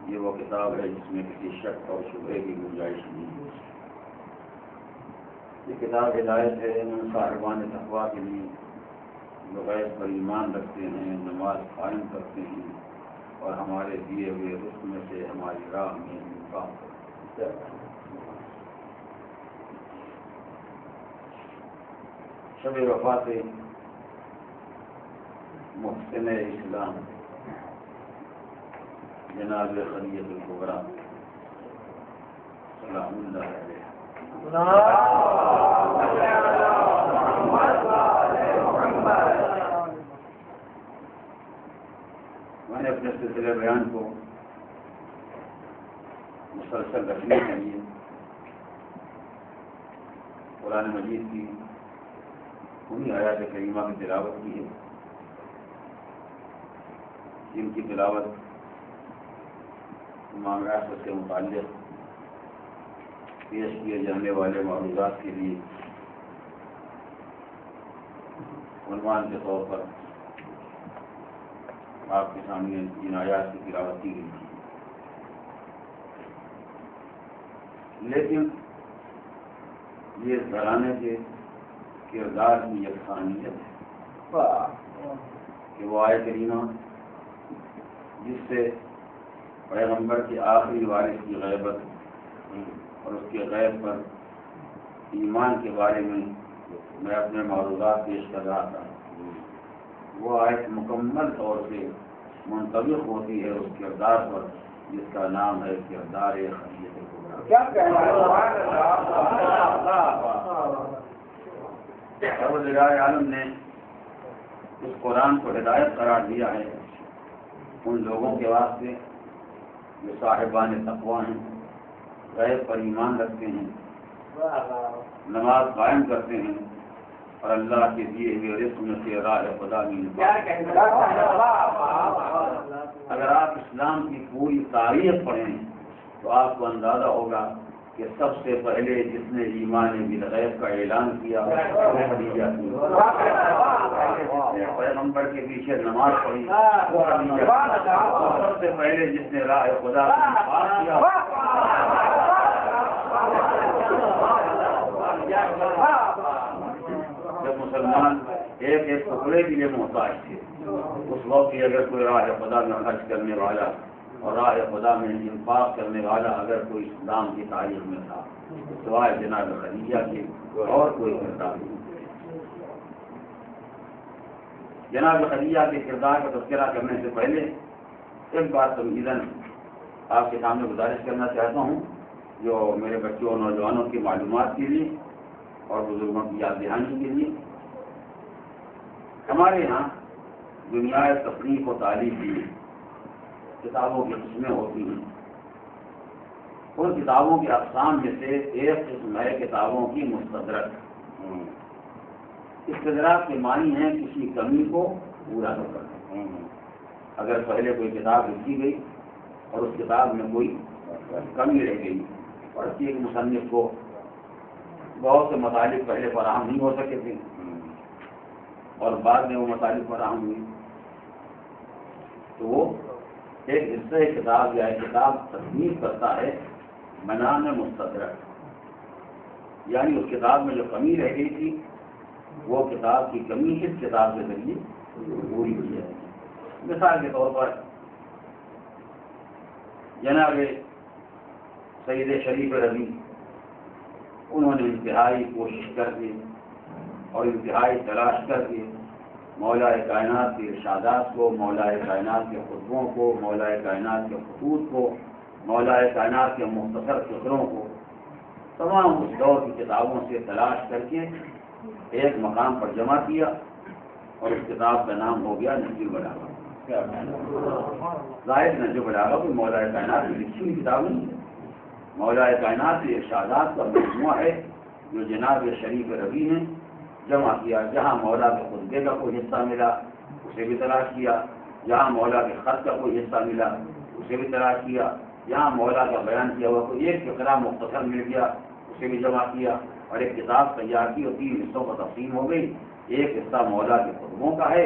یہ وہ کتاب ہے جس میں کسی شک اور شبہے کی گنجائش نہیں ہے۔ یہ کتاب ہدایت ہے ان صاحبان تقویٰ کے لیے جو غیب پر ایمان رکھتے ہیں، نماز قائم کرتے ہیں اور ہمارے دیے ہوئے رسم میں سے ہماری راہ میں کام کرتے ہیں۔ شب وفات محسن اسلام جناب خلیت الکبریٰ سلام اللہ علیہ، میں نے اپنے سلسلے بیان کو مسلسل رکھنے کے لیے قرآن مجید کی انہی آیات کریمہ کی تلاوت کی ہے جن کی تلاوت امام احمد سے متعلق پیش کیے جانے والے معروضات کے لیے عنوان کے طور پر آپ کے سامنے ان آیات کی تلاوت کی گئی تھی، لیکن یہ گھرانے کے کردار کی یکسانیت ہے کہ وہ آیت کریمہ جس سے پیغمبر کے آخری وارث کی غیبت اور اس کے غیب پر ایمان کے بارے میں اپنے معروضات پیش کر رہا تھا، وہ آیت مکمل طور سے منطبق ہوتی ہے اس کردار پر جس کا نام ہے کردار خلیت الکبریٰ۔ الہ عالم نے اس قرآن کو ہدایت قرار دیا ہے ان لوگوں کے واسطے جو صاحبان تقویٰ ہیں، غیب پر ایمان رکھتے ہیں، نماز قائم کرتے ہیں اور اللہ کے دیے ہوئے رزق میں سے راہ خدا میں اگر آپ اسلام کی پوری تاریخ پڑھیں تو آپ کو اندازہ ہوگا کہ سب سے پہلے جس نے ایمان بالغیب کا اعلان کیا وہ خدیجہ تھی، پیغمبر کے پیچھے نماز پڑھی وہ خدیجہ تھی، سب سے پہلے جس نے راہ خدا کا انفاق کیا جب مسلمان ایک ایک ٹکڑے کے لیے محتاج تھے اس وقت ہی اگر کوئی راہ خدا میں حج کرنے والا اور راہ خدا میں انفاق کرنے والا اگر کوئی اسلام کی تاریخ میں تھا سوائے جناب خدیجہ کے اور کوئی کردار نہیں۔ جناب خدیجہ کے کردار کا تذکرہ کرنے سے پہلے ایک بات تمہیداً آپ کے سامنے گزارش کرنا چاہتا ہوں جو میرے بچوں اور نوجوانوں کی معلومات کے لیے اور بزرگوں کی یاد دہانی کے لیے۔ ہمارے یہاں دنیا تفریح و تعلیم کی کتابوں کی قسمیں ہوتی ہیں، ان کتابوں کی اقسام میں سے ایک قسم ہے کتابوں کی مستدرک۔ استدراک کے معنی ہیں کسی کمی کو پورا نہ کرنا۔ اگر پہلے کوئی کتاب لکھی گئی اور اس کتاب میں کوئی کمی رہ گئی اور ایک مصنف کو بہت سے مطالب پہلے فراہم نہیں ہو سکے تھے اور بعد میں وہ مطالب فراہم ہوئی تو وہ ایک حصہ کتاب یا کتاب تصنیف کرتا ہے بنام مستدرک، یعنی اس کتاب میں جو کمی رہ گئی تھی وہ کتاب کی کمی اس کتاب کے ذریعے پوری ہوئی ہے۔ مثال کے طور پر جناب سید شریف رضی انہوں نے انتہائی کوشش کر کے اور انتہائی تلاش کر کے مولا کائنات کے ارشادات کو، مولا کائنات کے خطبوں کو، مولا کائنات کے خطوط کو، مولا کائنات کے مختصر فکروں کو تمام اس دور کی کتابوں سے تلاش کر کے ایک مقام پر جمع کیا اور اس کتاب کا نام ہو گیا نہج البلاغہ۔ ظاہر نہج البلاغہ کوئی مولا کائنات کی لکھی ہوئی کتاب نہیں ہے، مولا کائنات کے ارشادات کا مجموعہ ہے جو جناب شریف رضی نے جمع کیا۔ جہاں مولا کے خطبے کا کوئی حصہ ملا اسے بھی تلاش کیا، جہاں مولا کے خط کا کوئی حصہ ملا اسے بھی تلاش کیا، جہاں مولا کا بیان کیا ہوا کوئی ایک فقرہ مختصر مل گیا اسے بھی جمع کیا اور ایک کتاب تیار کی اور 3 حصوں کو تقسیم ہو گئی۔ ایک حصہ مولا کے خطبوں کا ہے،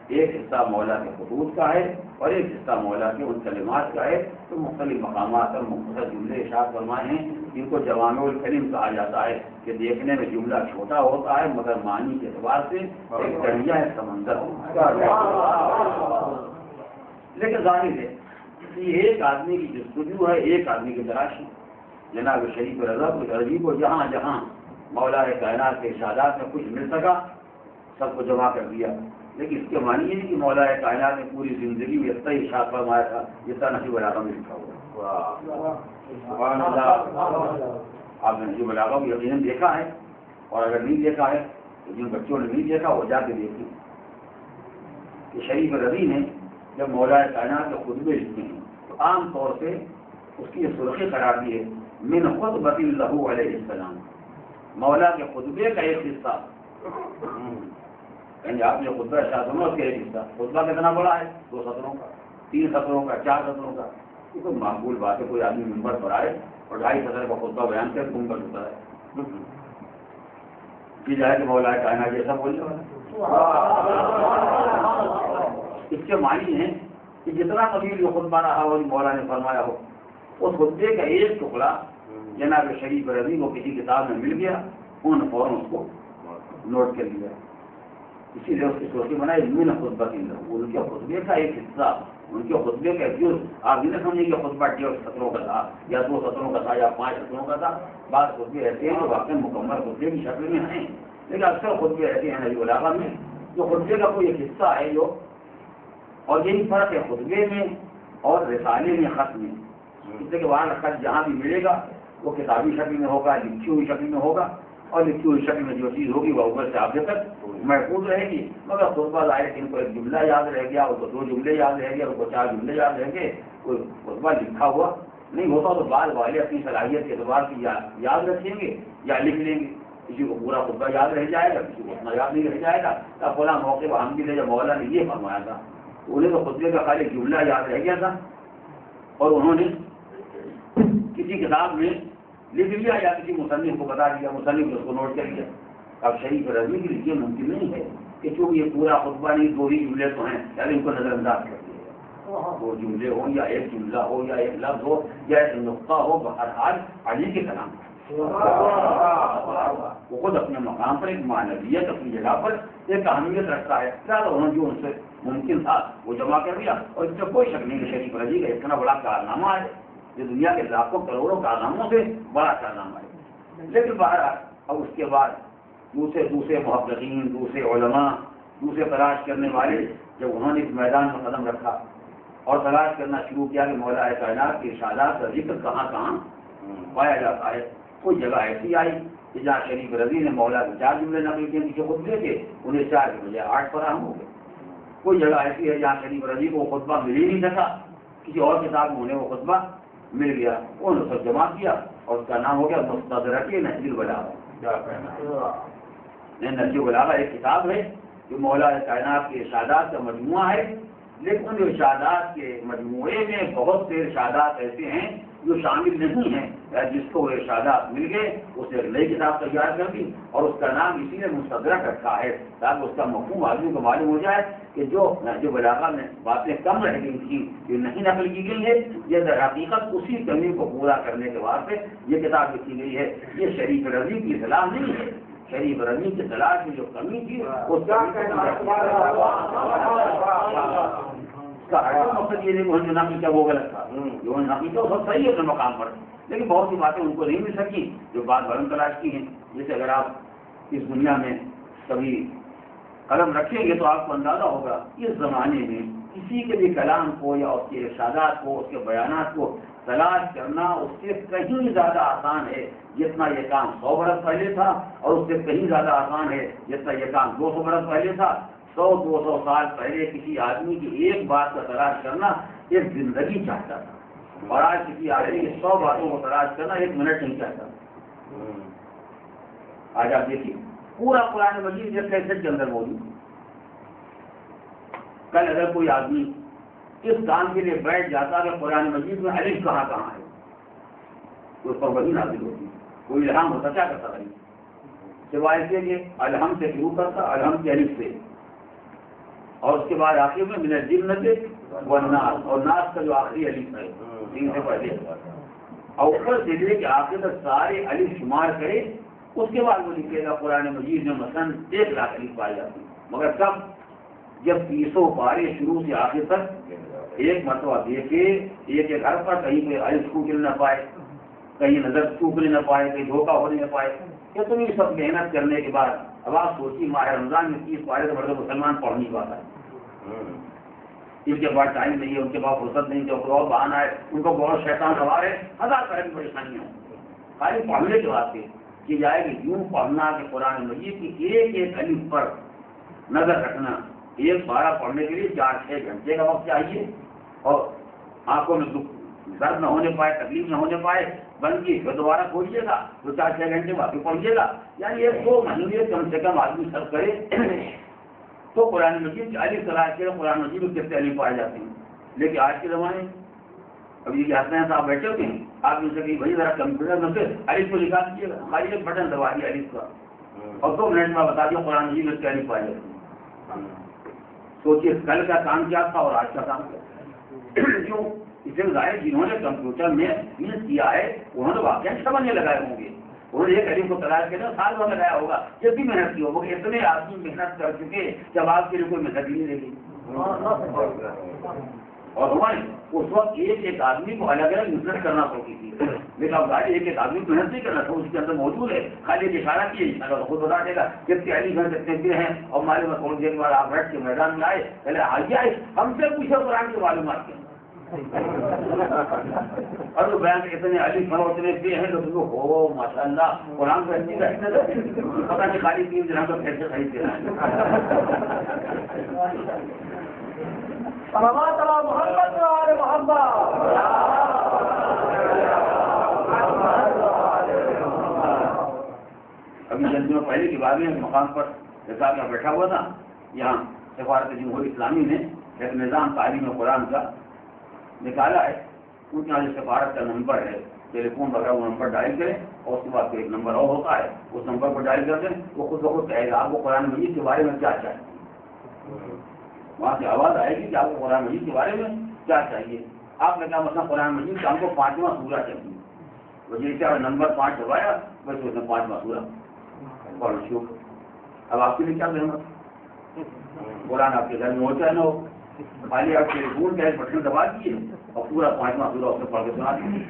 ایک حصہ مولا کے خطوط کا ہے اور ایک حصہ مولا کے ان کلمات کا ہے۔ تو مختلف مقامات اور مختصر جملے ارشاد فرمائے ہیں جن کو جوامع الکلم کہا جاتا ہے کہ دیکھنے میں جملہ چھوٹا ہوتا ہے مگر معنی کے اعتبار سے ایک دریا ہے، سمندر ہوتا ہے۔ لیکن ظاہر ہے کہ ایک آدمی کی جستجو ہے، ایک آدمی کی تلاش ہے۔ جناب شریف رضی کو جہاں جہاں مولا کائنات کے ارشادات میں کچھ مل سکا سب کو جمع کر دیا، لیکن اس کے معنی یہ نہیں کہ مولا کائنات نے پوری زندگی میں اتنا ہی ارشاد فرمایا تھا جتنا نہج البلاغہ میں لکھا ہوا۔ آپ نے نہج البلاغہ کو یقیناً دیکھا ہے اور اگر نہیں دیکھا ہے تو جن بچوں نے نہیں دیکھا وہ جا کے دیکھیں کہ شریف رضی نے جب مولا کائنات کے خطبے لکھے ہیں تو عام طور سے اس کی یہ سرخی قرار دی ہے من خطبۃ لہ علیہ السلام، مولا کے خطبے کا ایک حصہ، یعنی آپ نے خطبہ ارشاد فرمایا اس کا ایک حصہ۔ خطبہ کتنا بڑا ہے؟ 2 سطروں کا، 3 سطروں کا، 4 سطروں کا۔ یہ کوئی معقول بات ہے کوئی آدمی ممبر پر آئے اور 2.5 سطر کا خطبہ بیان کر ممبر ہوتا ہے جائے کہ مولا کائنات جیسا بولنے والا۔ اس کے معنی ہے کہ جتنا قبیل جو خطبہ رہا ہو مولا نے فرمایا ہو اس خطبے کا ایک ٹکڑا جناب شریف رضی کو کسی کتاب میں مل گیا، انہوں نے فوراً اس کو نوٹ کر لیا، اسی لیے اس کی سوچی بنائی من خطبۃ لہ، ان کے خطبے کا ایک حصہ، ان کے خطبے کا ایک جز۔ آپ یہ نہ سمجھیں کہ خطبہ 1.5 سطروں کا تھا یا 2 سطروں کا تھا یا 5 سطروں کا تھا۔ بعض خطبے ایسے ہیں جو واقعی مکمل خطبے کی شکل میں ہیں، لیکن اکثر خطبے ایسے ہیں نہج البلاغہ میں جو خطبے کا کوئی ایک حصہ ہے جو، اور یہی فرق ہے خطبے میں اور رسالے میں، خط میں۔ اس لیے کہ وہاں خط جہاں بھی ملے گا وہ کتابی شکل میں ہوگا، لکھی ہوئی شکل میں ہوگا، اور لکھی ہوئی شکل میں جو چیز ہوگی وہ اوپر سے آگے تک محفوظ رہے گی. مگر خطبہ ظاہر ان کو ایک جملہ یاد رہ گیا, ان کو 2 جملے یاد رہ گئے, ان کو 4 جملے یاد رہ گئے, کوئی خطبہ لکھا ہوا نہیں ہوتا تو بعض والے اپنی صلاحیت کے اعتبار سے یاد رکھیں گے یا لکھ لیں گے. کسی کو پورا خطبہ یاد رہ جائے گا, کسی کو اتنا یاد نہیں رہ جائے گا. تب فلاں موقع پر ہم بھی لے جب مولا نے یہ فرمایا تھا, انہیں تو خطبے کا خالی جملہ یاد رہ گیا تھا اور انہوں نے کسی کتاب میں لکھ لیا یا کسی مصنف کو بتا دیا, مصنف نے اس کو نوٹ کر لیا. اب شریف رضوی کے لیے ممکن نہیں ہے کہ چونکہ یہ پورا خطبہ نہیں 2 ہی جملے تو ہیں یعنی ان کو نظر انداز کر دیا. 2 جملے ہو یا 1 جملہ ہو یا 1 لفظ ہو یا 1 نقطہ ہو, بہرحال علی کے کلام وہ خود اپنے مقام پر ایک معنویت اپنی جگہ پر ایک اہمیت رکھتا ہے. انہوں نے جو ان سے ممکن تھا وہ جمع کر دیا اور اس میں کوئی شک نہیں کہ شریف رضی کا اتنا بڑا کارنامہ ہے جو دنیا کے لاکھوں کروڑوں کارناموں سے بڑا کارنامہ ہے. لیکن بہرحال اب اس کے بعد دوسرے محققین, دوسرے علماء, دوسرے تلاش کرنے والے جب انہوں نے اس میدان میں قدم رکھا اور تلاش کرنا شروع کیا کہ مولا کائنات کے ارشادات کا ذکر کہاں کہاں پایا جاتا ہے, کوئی جگہ ایسی آئی کہ جہاں شریف رضی نے مولا کے 4 جملے نقل کیے, کسی خطبے کے انہیں 4 کے بجائے 8 فراہم ہو گئے. کوئی جگہ ایسی ہے جہاں شریف رضی کو وہ خطبہ مل ہی نہیں سکا, کسی اور کتاب میں انہیں وہ خطبہ مل گیا, انہوں نے سب جمع کیا اور اس کا نام ہو گیا مستدرک نہج البلاغہ. نہج البلاغہ ایک کتاب ہے جو مولا کائنات کے ارشادات کا مجموعہ ہے, لیکن ان ارشادات کے مجموعے میں بہت سے ارشادات ایسے ہیں جو شامل نہیں ہیں. جس کو وہ ارشادات مل گئے اسے ایک نئی کتاب تیار کر دی اور اس کا نام اسی نے مستدرک رکھا ہے تاکہ اس کا مفہوم آدمی کو معلوم ہو جائے کہ جو بلاغہ میں باتیں کم رہ گئی تھیں جو نہیں نقل کی گئی ہے یہ در حقیقت اسی کمی کو پورا کرنے کے واسطے یہ کتاب لکھی گئی ہے. یہ شریف رضی کی اصلاح نہیں ہے, شریف رضی کی تلاش میں جو کمی تھی اس کا مقصد یہ نہیں جو نقل کیا وہ غلط تھا, جو نقل کیا وہ سب صحیح ہے اپنے مقام پر, لیکن بہت سی باتیں ان کو نہیں مل سکی جو بات بھرم تلاش کی ہیں. جیسے اگر آپ اس دنیا میں کبھی قلم رکھیں گے تو آپ کو اندازہ ہوگا اس زمانے میں کسی کے بھی کلام کو یا اس کے ارشادات کو, اس کے بیانات کو تلاش کرنا اس سے کہیں زیادہ آسان ہے جتنا یہ کام 100 برس پہلے تھا, اور اس سے کہیں زیادہ آسان ہے جتنا یہ کام 200 برس پہلے تھا. 100-200 سال پہلے کسی آدمی کی ایک بات کا تلاش کرنا ایک زندگی چاہتا تھا, اور آج کسی آدمی کی 100 باتوں کو تلاش کرنا 1 منٹ نہیں چاہتا. آج آپ دیکھیے پورا قرآن مجید ایک کیسٹ کے اندر موجود. کل اگر کوئی آدمی اس کام کے لیے بیٹھ جاتا کہ قرآن مجید میں الف کہاں کہاں ہے تو اس پر وہی نازل ہوتی, کوئی الہام ہوتا کیا کرتا غریب, سوائے سے کہ الحم سے شروع کرتا, الحم کے الف سے, اور اس کے بعد آخر میں من الجنۃ والناس, اور ناس کا جو آخری الف ہے 3 سے پہلے, اور اوپر سے لے کے آخر تک سارے الف شمار کرے, اس کے بعد وہ لکھے گا قرآن مجید میں مثلاً 1 لاکھ الف پائی جاتی. مگر کب جب 300 پارے شروع سے آخر تک ایک مرتبہ دیکھے ایک حرف پر کہیں پہ الف چھوٹنے نہ پائے, کہیں نظر چوکنے نہ پائے, کہیں دھوکہ ہونے نہ پائے. اتنی سب محنت کرنے کے بعد اب آپ سوچیے ماہ رمضان میں 30 پارے سے بڑے مسلمان پڑھ نہیں پاتا ہے. ان کے پاس ٹائم نہیں ہے, ان کے پاس فرصت نہیں, جو اور بہانہ ہے, ان کو بہت شیطان سوار ہے, 1000 طرح کی پریشانیاں ہوں. خالی پڑھنے کے واسطے کی جائے کہ یوں پڑھنا کہ قرآن مجید کی ایک الف پر نظر رکھنا, ایک پارہ پڑھنے کے لیے 4-6 گھنٹے کا وقت چاہیے, اور آنکھوں میں درد نہ ہونے پائے, تکلیف نہ ہونے پائے, بند کی پھر دوبارہ کھولیے گا تو 4-6 گھنٹے واپس پڑھیے گا. یعنی یہ 2 مہینے کم سے کم آدمی سب کرے تو قرآن مجید کی الف تلاش کے قرآن مجید میں کتنے الف پائے جاتے ہیں. لیکن آج کے زمانے ابھی یہ حسنین صاحب بیٹھے ہوتے ہیں, آپ ان سے کہ بھائی ذرا کمپیوٹر میں سے الف کو نکال دیجیے گا, خالی ایک بٹن دبا دیا الف کا, اور 2 منٹ میں بتا دیا قرآن مجید میں کیا الف پائے جاتے ہیں. سوچیے کل کا کام کیا تھا اور آج کا کام کیا. کیوں اس سے ظاہر جنہوں نے کمپیوٹر میں یوز کیا ہے انہوں نے واقعی سمجھنے لگائے ہوں گے, انہوں نے ایک الف کو تلاش کرنا سال بھر لگایا ہوگا, جب بھی محنت کی ہوگی. اتنے آدمی محنت کر چکے جب آپ کے لیے کوئی محنت نہیں رہے گی. اور ہمارے اس وقت ایک آدمی کو الگ الگ محنت کرنا پڑتی تھی, لیکن اب گاڑی ایک آدمی کو محنت نہیں کرنا تھا, اس کے اندر موجود ہے, خالی ایک اشارہ کیے, اگر خود بتا دے گا کتنے علی گھر کتنے دن ہیں, اور معلوم ہے تھوڑی دیر بعد آپ بیٹھ کے میدان میں آئے, پہلے آئیے ہم سے پوچھے قرآن کی معلومات کے, اور تو بیان اتنے علی فرو اتنے بھی ہیں تو ہو ماشاء اللہ قرآن کو اتنی رہتے تھے پتہ نہیں خالی 3 دن تو کیسے خرید کے لائیں ابھی چند دنوں پہلے کے بعد میں مقام پر جیسا میں بیٹھا ہوا تھا یہاں سفارت جمہوریہ اسلامی نے ایک نظام تعلیم قرآن کا نکالا ہے. ان کے یہاں سفارت کا نمبر ہے ٹیلی فون وغیرہ وہ نمبر ڈائل کریں اور اس کے بعد ایک نمبر اور ہوتا ہے اس نمبر پر ڈائل کر دیں وہ خود بخود کہے گا آپ کو قرآن مجید کے بارے میں کیا چاہیے. وہاں سے آواز آئے گی کہ آپ کو قرآن مجید کے بارے میں کیا چاہیے. آپ نے کہا مثلا قرآن مجید کا ہم کو 5واں سورہ چاہیے. وہ جیسے نمبر 5 دبایا بس اس نے 5واں سورہ. اب آپ کے لیے کیا ضرورت قرآن آپ کے گھر میں ہو چاہے نہ ہو خالی آپ کے فون کا ایک بٹن دبا دیجیے اور پورا 5واں سورہ اس میں پڑھ کے سنا دیجیے.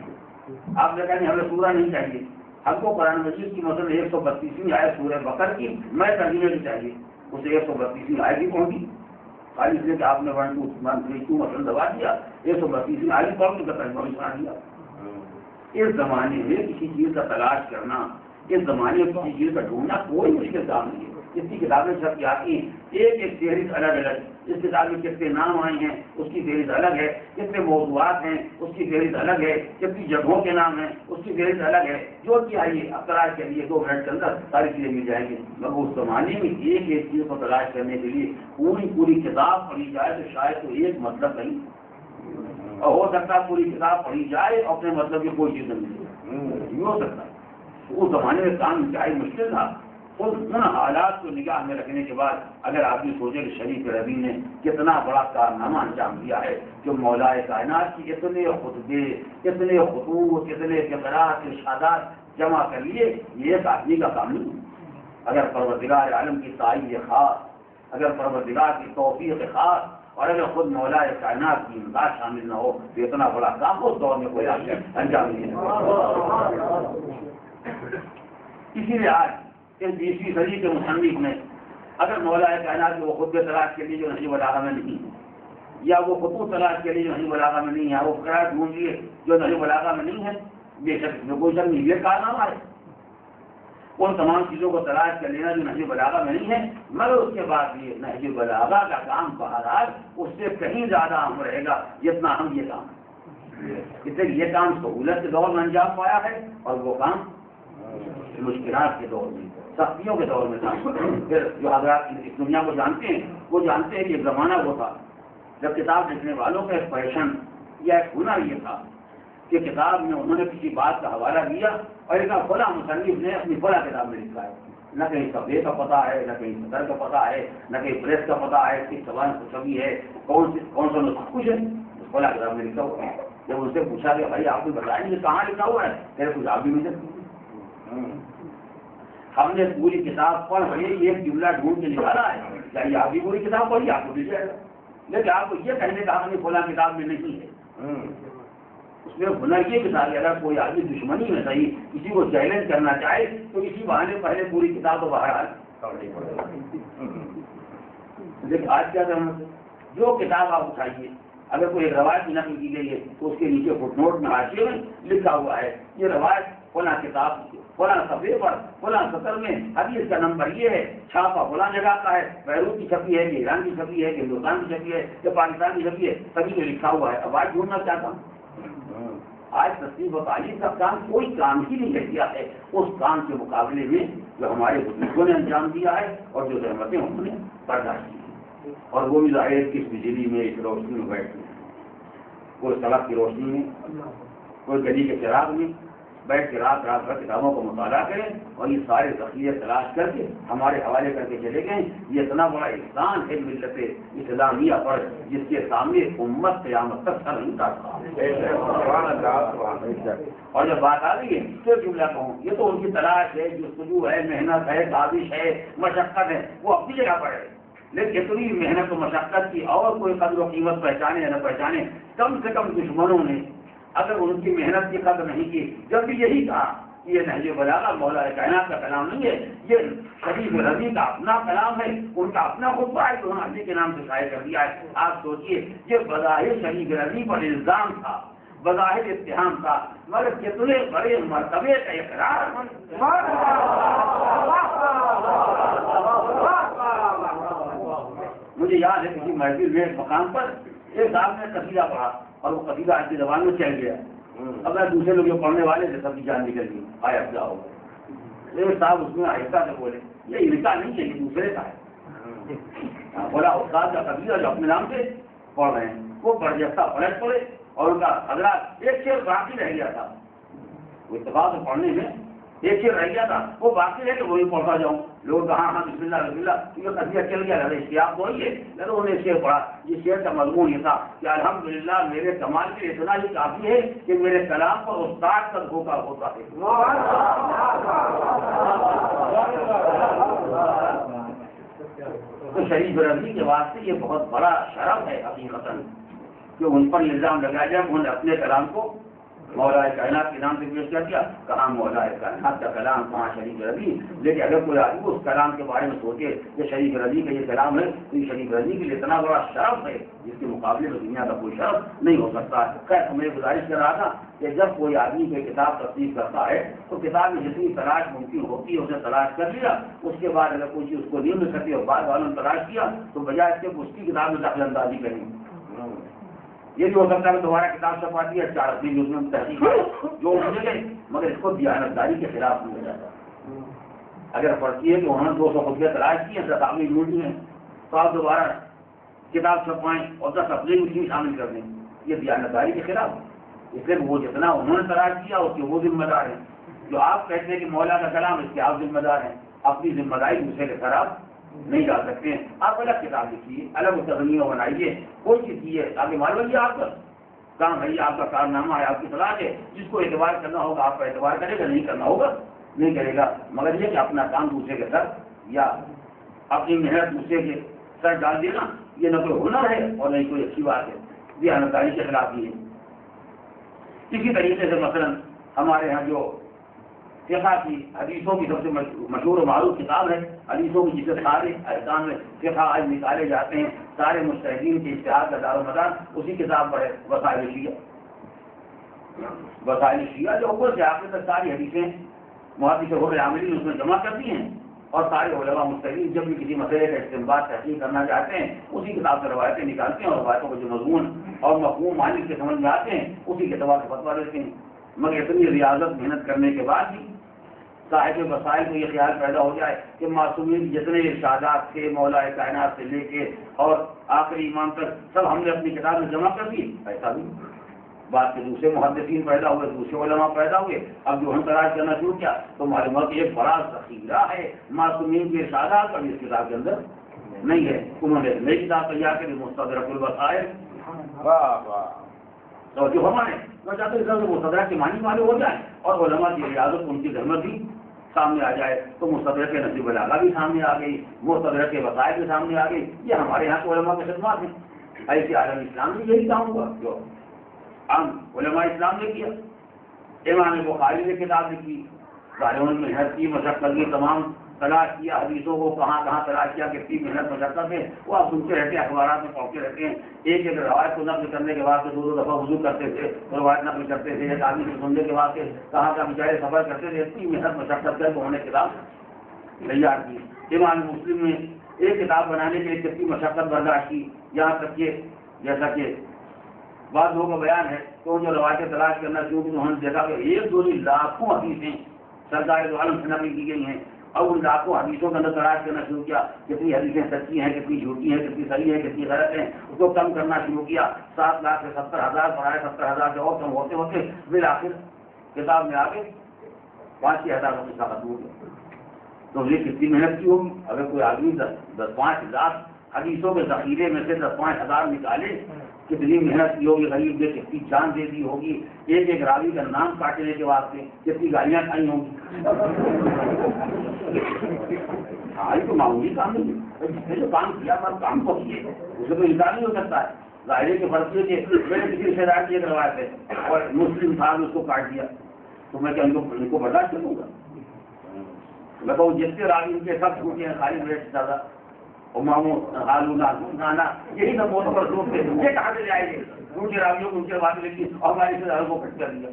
آپ نے کہا نہیں ہمیں سورہ نہیں چاہیے ہم کو قرآن مجید کی مثلا 132ویں آیت سورہ بقرہ کی میں ترجمے کی چاہیے. اسے 132ویں آیت ہی پہنچی خالی اس لیے کہ آپ نے 1 2 1 3 2 مثلا دبا دیا 132ویں آیت پڑھ کے ترجمہ بھی سنا دیا. اس زمانے میں کسی چیز کا تلاش کرنا اس زمانے میں کسی چیز کا ڈھونڈنا کوئی مشکل کام نہیں ہے. اس کی کتابیں چھپ کے آتی ہیں ایک ایک فہرست الگ الگ. اس کتاب میں کتنے نام آئے ہیں اس کی فہرست الگ ہے. کتنے موضوعات ہیں اس کی فہرست الگ ہے. کتنی جگہوں کے نام ہیں اس کی فہرست الگ ہے. جو چاہیے اب تلاش کے لیے 2 منٹ کے اندر ساری چیزیں مل جائیں گی. مگر اس زمانے میں ایک ایک چیز کو تلاش کرنے کے لیے پوری کتاب پڑھی جائے تو شاید تو ایک مطلب نہیں اور ہو سکتا ہے پوری کتاب پڑھی جائے اپنے مطلب کی کوئی چیز نہیں ملے. یہ ہو سکتا ہے. اس زمانے میں کام انتہائی مشکل تھا. ان حالات کو نگاہ میں رکھنے کے بعد اگر آپ یہ سوچے کہ شریف ربی نے کتنا بڑا کارنامہ انجام دیا ہے جو مولائے کائنات کی اتنے خطبے اتنے خطوط اتنے فقرات ارشادات جمع کر لیے یہ ایک آدمی کا کام نہیں. اگر پروردگار عالم کی تائید خاص اگر پروردگار کی توفیق خاص اور اگر خود مولائے کائنات کی امداد شامل نہ ہو تو اتنا بڑا کام اس دور میں کوئی انجام نہیں ہے. اسی لیے آج اس 20ویں صدی کے مصنف میں اگر مولائے کائنات کے وہ خطبے تلاش کے لیے جو نہج البلاغہ میں نہیں ہے یا وہ خطوط تلاش کے لیے جو نہج البلاغہ میں نہیں ہے وہ فقرات ڈھونڈ لیے جو نہج البلاغہ میں نہیں ہے بے شک اس میں کوئی شک نہیں. یہ کارنامہ ہے ان تمام چیزوں کو تلاش کر لینا جو نہج البلاغہ میں نہیں ہے. مگر اس کے بعد یہ نہج البلاغہ کا کام بہرحال اس سے کہیں زیادہ اہم رہے گا جتنا اہم یہ کام ہے. اس لیے یہ کام سہولت کے دور میں انجام پایا ہے اور وہ کام مشکلات کے دور میں سختیوں کے دور میں تھا. پھر جو حضرات اس دنیا کو جانتے ہیں وہ جانتے ہیں کہ ایک زمانہ وہ تھا جب کتاب لکھنے والوں کا ایک پیشن یا ایک ہنر یہ تھا کہ کتاب میں انہوں نے کسی بات کا حوالہ دیا اور ایک فلاں مصنف نے اپنی فلاں کتاب میں لکھا ہے. نہ کہیں صفحے کا پتہ ہے نہ کہیں صدر کا پتہ ہے نہ کہیں پریس کا پتہ ہے کس زبان سے چھپی ہے کون سا نسخہ کچھ ہے فلاں کتاب میں لکھا ہوا ہے. جب ان سے پوچھا کہ بھائی آپ کو بتائیں گے کہاں لکھا ہوا ہے پھر کچھ آپ بھی نہیں سکتی. ہم نے پوری کتاب پڑھ کے ایک جملہ ڈھونڈ کے نکالا ہے کیا یہ آپ بھی پوری کتاب پڑھی آپ کو مل جائے گا. لیکن آپ کو یہ کہنے کا ہمیں فلاں کتاب میں نہیں ہے. اس میں ہنر یہ کتاب ہے. اگر کوئی آدمی دشمنی میں صحیح کسی کو چیلنج کرنا چاہے تو اسی بہانے پہلے پوری کتاب کو باہر پڑھنی پڑے گا. لیکن آج کیا کرنا جو کتاب آپ اٹھائیے اگر کوئی روایت نقل کی گئی ہے تو اس کے نیچے فٹ نوٹ میں حاشیے میں لکھا ہوا ہے یہ روایت فلاں کتاب فلاں صفحے پر فلاں سطر میں حدیث کا نمبر یہ ہے چھاپا فلاں جگہ کا ہے بیروت کی چھپی ہے کہ ایران کی چھپی ہے کہ ہندوستان کی چھپی ہے کہ پاکستان کی چھپی ہے سبھی جو لکھا ہوا ہے. اب آج ڈھونڈنا چاہتا ہوں آج تصنیف و تعلیم کا کام کوئی کام ہی نہیں کر دیا ہے اس کام کے مقابلے میں جو ہمارے بزرگوں نے انجام دیا ہے اور جو زحمتیں انہوں نے برداشت کی اور وہ بھی ظاہر کس بجلی میں اس روشنی میں بیٹھتے ہیں. کوئی سڑک کی روشنی میں کوئی گلی کے چراغ میں بیٹھ کے رات رات بھر کتابوں کا مطالعہ کریں اور یہ سارے ذخیرے تلاش کر کے ہمارے حوالے کر کے چلے گئے. یہ اتنا بڑا احسان ہے ملت اسلامیہ پر جس کے سامنے امت قیامت تک سر نہیں اٹھا. اور جب بات آ رہی ہے تو جملہ کہوں یہ تو ان کی تلاش ہے جستجو ہے محنت ہے کاوش ہے مشقت ہے وہ اپنی جگہ پر ہے. لیکن اتنی محنت و مشقت کی اور کوئی قدر و قیمت پہچانے یا نہ پہچانے کم سے کم دشمنوں نے اگر ان کی محنت کی قدر نہیں کی جب بھی یہی کہا کہ یہ نہج البلاغہ مولا کائنات کا کلام نہیں ہے یہ شریف رضی کا اپنا کلام ہے، ان کا اپنا خطبہ ہے جو اللہ کے نام سے شائع کر دیا ہے. آپ سوچئے یہ بظاہر شریف رضی پر الزام تھا، بظاہر اتہام تھا، مگر کتنے بڑے مرتبے کا اقرار. مجھے یاد ہے کسی محفل میں ایک مقام پر ایک صاحب نے قصیدہ پڑھا اور وہ قصیدہ آج کی زبان میں چل گیا. اب دوسرے لوگ جو پڑھنے والے تھے سب کی جان نکل گئی. آیا کیا ہوگا؟ ایک صاحب اس میں آہستہ سے بولے یہ ان کا نہیں ہے، یہ دوسرے کا ہے. بولا استاد کا قصیدہ جو اپنے نام سے پڑھ رہے ہیں وہ پڑھ جیسا پلٹ پڑے اور ان کا حضرات ایک شعر باقی رہ گیا تھا. وہ اتفاق سے پڑھنے میں ایک شعر رہ گیا تھا، وہ باقی ہے کہ وہی پڑھتا جاؤں. لوگ کہا ہاں بسم اللہ بسم اللہ، یہ قضیہ چل گیا رہے اشتیاق وہی ہے. انہوں نے شعر پڑھا. یہ شعر کا مضمون یہ تھا کہ الحمدللہ میرے کمال کے اتنا ہی کافی ہے کہ میرے کلام پر استاد کا دھوکہ ہوتا ہے. تو شریف رضی کے واسطے یہ بہت بڑا شرف ہے حقیقتاً کہ ان پر الزام لگایا جائے. انہوں نے اپنے کلام کو مولا کائنات کے نام سے پیش کر دیا. کہاں مولا کائنات کا کلام، کہاں شریف رضی. لیکن اگر کوئی آدمی اس کلام کے بارے میں سوچے کہ شریف رضی کا یہ کلام ہے تو یہ شریف رضی کے لیے اتنا بڑا شرف ہے جس کے مقابلے میں دنیا کا کوئی شرف نہیں ہو سکتا. خیر ہمیں گزارش کر رہا تھا کہ جب کوئی آدمی کوئی کتاب تصنیف کرتا ہے تو کتاب میں جتنی تلاش ممکن ہوتی ہے اسے تلاش کر لیا. اس کے بعد اگر کوئی چیز اس کو نہیں مل سکتی اور بعد والوں نے تلاش کیا تو بجائے اس کے اس کی کتاب میں دخل اندازی کریں. یہ بھی ہو سکتا ہے دوبارہ کتاب چھپا دی ہے 4 دن اس میں تحقیق جو ملے گئے، مگر اس کو دیانتداری کے خلاف نہیں ہو جاتا. اگر پڑھتی ہے کہ انہوں نے 200 خطبے تلاش کیے ہیں 10 آدمی ڈھونڈی ہیں تو آپ دوبارہ کتاب چھپائیں اور 10 اپنے بھی شامل کر دیں. یہ دیانتداری کے خلاف. اس لیے وہ جتنا انہوں نے تلاش کیا اس کے وہ ذمہ دار ہیں. جو آپ کہتے ہیں کہ مولا کا کلام اس کے آپ ذمہ دار ہیں. اپنی ذمہ داری دوسرے کے خلاف نہیں جا سکتے ہیں. آپ الگ کتاب لکھیے، الگ تغنیہ بنائیے، کوئی چیز کیجیے تاکہ معلوم یہ آپ کا کام ہے، آپ کا کارنامہ ہے، آپ کی تلاش ہے. جس کو اعتبار کرنا ہوگا آپ کا اعتبار کرے گا، نہیں کرنا ہوگا نہیں کرے گا. مگر یہ کہ اپنا کام دوسرے کے سر یا اپنی محنت دوسرے کے سر ڈال دینا یہ نہ کوئی ہنر ہے اور نہ کوئی اچھی بات ہے. دیانتداری کے خلاف ہی ہے. اسی طریقے سے مثلا ہمارے یہاں جو فقہ کی حدیثوں کی سب سے مشہور و معروف کتاب ہے حدیثوں کی، جسے سارے احکام میں فقہ آج نکالے جاتے ہیں، سارے مجتہدین کے اجتہاد کا دار و مدار اسی کتاب پر ہے. وسائل شیعہ. وسائل شیعہ جو اوپر سے آخر تک ساری حدیثیں محدث غیر عاملین اس میں جمع کرتی ہیں اور سارے علماء مجتہدین جب بھی کسی مسئلے کا استنباط تحقیق کرنا چاہتے ہیں اسی کتاب سے روایتیں نکالتے ہیں اور روایتوں کو جو مضمون اور مفہوم معنی کے سمجھ میں آتے ہیں اسی کے اعتبار سے فتویٰ دیتے ہیں. مگر اتنی ریاضت محنت کرنے کے بعد بھی صاحب وسائل کو یہ خیال پیدا ہو جائے کہ معصومین جتنے ارشادات تھے مولا کائنات سے لے کے اور آخری امام تک سب ہم نے اپنی کتاب میں جمع کر دی. ایسا بھی بعد کے دوسرے محدثین پیدا ہوئے، دوسرے علماء پیدا ہوئے. اب جو ہم تلاش کرنا شروع کیا تو معلومات ایک بڑا ذخیرہ ہے معصومین کے ارشادات کا بھی اس کتاب کے اندر نہیں ہے. انہوں نے نئی کتاب تیار کری مستدرک الوسائل. تو جو ہمارے میں چاہتے ہیں مستدرک کے معنی معلوم ہو جائے اور علماء کی ریاضت ان کی ضرورت بھی سامنے آ جائے. تو مستدرک نصیب العلا بھی سامنے آ گئی، مستدرک وسائل بھی سامنے آ گئی. یہ ہمارے یہاں کے علماء کے خدمات ہیں. ایسے عالم اسلام میں یہی کام ہوا جو عام علماء اسلام نے کیا. امام بخاری نے کتاب لکھی، ظاہروں نے محنت کی، مشقت کی، تمام تلاش کیا حدیثوں کو کہاں کہاں تلاش کیا، کتنی محنت مشقت ہے وہ آپ سنتے رہتے ہیں، اخبارات میں پڑھتے رہتے ہیں. ایک ایک روایت کو نقل کرنے کے بعد 2 دفعہ وضو کرتے تھے، روایت نقل کرتے تھے. ایک آدمی سے سننے کے بعد کہاں کا بچارے سفر کرتے تھے. اتنی محنت مشقت کر کے انہوں نے کتاب تیار کی. امام مسلم نے ایک کتاب بنانے کے لیے کتنی مشقت برداشت کی، یہاں تک کہ جیسا کہ بعض لوگوں کا بیان ہے تو جو روایتیں تلاش کرنا شروع کی تو انہوں نے دیکھا کہ 1-2 لاکھوں حدیثیں سرکار دو عالم سے نقل کی گئی ہیں. اور ان لاکھوں حدیثوں کے اندر تلاش کرنا شروع کیا کتنی حدیثیں سچی ہیں، کتنی جھوٹی ہیں، کتنی صحیح ہیں، کتنی غلط ہیں. اس کو کم کرنا شروع کیا. 7 لاکھ سے 70,000 پڑھائے، 70,000 سے اور کم ہوتے ہوتے بالآخر کتاب میں آگے 5,000 کا ختم ہو گیا. تو یہ کتنی محنت کی ہوگی. اگر کوئی آدمی 10-5,000 حدیثوں کے ذخیرے میں سے 10-5,000 نکالے کتنی محنت کی ہوگی. غریب نے کتنی جان دے دی ہوگی. ایک ایک راوی کا نام کاٹنے کے واسطے کتنی گالیاں کھائی ہوں گی. ہاں یہ تو معمولی کام نہیں ہے. جس نے جو کام کیا تھا کام کو کیے اسے تو انکار نہیں ہو سکتا ہے. ظاہر کے فرض یہ کہ میں نے کسی رشتے دار کی ایک روایت ہے اور مسلم تھا اس کو کاٹ دیا تو میں کیا ان کو برداشت کروں گا. میں کہوں جتنے راوی ان کے سب چھوٹے ہیں خالی بریٹ زیادہ امامو آلو نانا یہی سب موت پر لوگ تھے، یہ کہاں سے جائے گے؟ دوسرے راویوں کو ان کے بات لکھی اور ہماری سے کو کٹ کر دیا.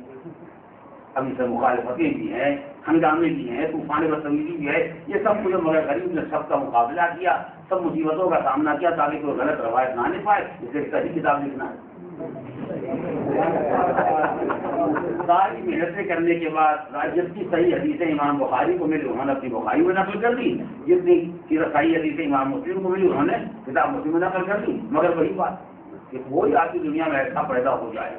اب اس سے مخالفتیں بھی ہیں، ہنگامے بھی ہیں، طوفان بدتمیزی بھی ہے، یہ سب کچھ مگر غریب نے سب کا مقابلہ کیا، سب مصیبتوں کا سامنا کیا تاکہ کوئی غلط روایت نہ آنے پائے، اس لیے صحیح کتاب لکھنا ہے. ساری محنتیں کرنے کے بعد جتنی صحیح حدیثیں امام بخاری کو ملی انہوں نے اپنی بخاری میں نقل کر دی، جتنی صحیح حدیثیں امام مسلم کو ملی انہوں نے کتاب مسلم میں نقل کر دی. مگر وہی بات کہ کوئی آج کی دنیا میں ایسا پیدا ہو جائے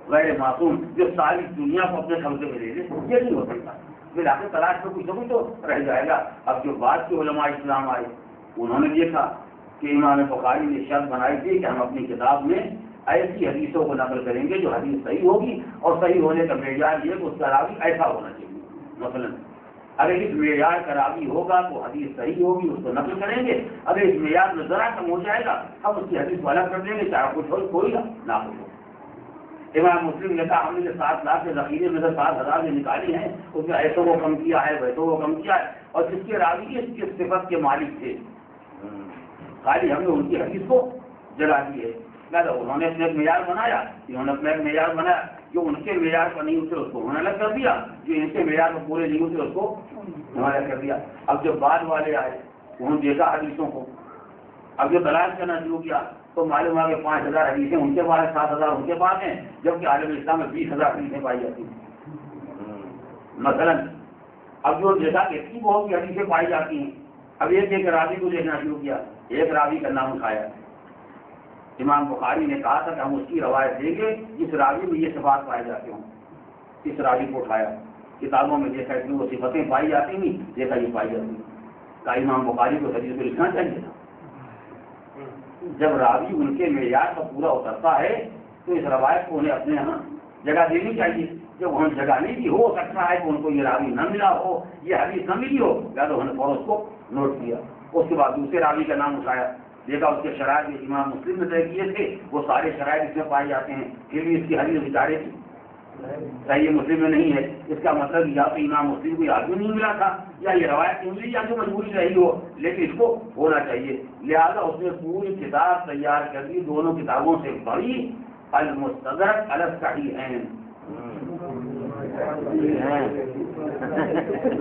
غیر معصوم جو ساری دنیا کو اپنے قبضے میں لے لے، یہ نہیں ہو سکتا. پھر آگے تلاش میں کچھ نہ کچھ تو رہ جائے گا. اب جو بعد کے علماء اسلام آئے انہوں نے دیکھا کہ امام بخاری نے شرط بنائی تھی کہ ہم اپنی کتاب میں ایسی حدیثوں کو نقل کریں گے جو حدیث صحیح ہوگی، اور صحیح ہونے کا معیار یہ کہ اس کا راوی ایسا ہونا چاہیے. مثلا اگر اس معیار کا راوی ہوگا تو حدیث صحیح ہوگی، اس کو نقل کریں گے. اگر اس معیار میں ذرا کم ہو جائے گا ہم اس کی حدیث کو الگ کر دیں گے، چاہے کچھ ہو کوئی نہ کچھ ہو. امام مسلم نے کہا ہم نے 7 لاکھ کے ذخیرے میں سے 7,000 جو نکالی ہیں اس میں ایسوں کو کم کیا ہے ویسوں کو کم کیا ہے، اور جس کے راوی اس کی صفت کے مالک تھے خالی ہم نے ان کی حدیث کو جلا دی ہے. انہوں نے اپنے ایک معیار بنایا، انہوں نے اپنا ایک معیار بنایا، جو ان کے معیار پر نہیں اترے اس کو انہوں نے الگ کر دیا، جو ان کے معیار پر پورے نہیں اترے اس کو انہوں نے الگ کر دیا. اب جب بعد والے آئے انہوں نے دیکھا حدیثوں کو، اب جو تلاش کرنا شروع کیا تو معلوم ہوا کہ 5,000 حدیثیں ان کے پاس ہیں، 7,000 ان کے پاس ہیں، جبکہ عالم اسلام میں 20,000 حدیثیں پائی جاتی ہیں. مثلا اب جو دیکھا کہ اتنی بہت سی حدیثیں پائی جاتی ہیں، اب ایک راوی کو دیکھنا شروع کیا، ایک راوی کا نام اٹھایا. امام بخاری نے کہا تھا کہ ہم اس کی روایت دیں گے جس راوی میں یہ صفات پائے جاتے ہوں. اس راوی کو اٹھایا، کتابوں میں دیکھا کہ وہ صفتیں پائی جاتی ہیں، دیکھا یہ پائی جاتی ہیں. کہا امام بخاری کو حدیث کو لکھنا چاہیے تھا. جب راوی ان کے معیار پر پورا اترتا ہے تو اس روایت کو انہیں اپنے یہاں جگہ دینی چاہیے. جب انہیں جگہ نہیں دی، ہو سکتا ہے کہ ان کو یہ راوی نہ ملا ہو، یہ حدیث نہ ملی ہو، یا تو انہوں نے فوراً اس کو نوٹ کیا. اس کے بعد دوسرے راوی کا نام اٹھایا، دیکھا اس کے شرائط امام مسلم نے طے کیے تھے، وہ سارے شرائط اس میں پائے جاتے ہیں، پھر بھی اس کی حدیث بچارے تھی صحیح مسلم میں نہیں ہے. اس کا مطلب یا تو امام مسلم کو آدمی نہیں ملا تھا، یا یہ روایت نہیں ملی، یا جو مجبوری رہی ہو، لیکن اس کو ہونا چاہیے. لہذا اس نے پوری کتاب تیار کر دی، دونوں کتابوں سے بڑی المستدرک علی الصحیحین،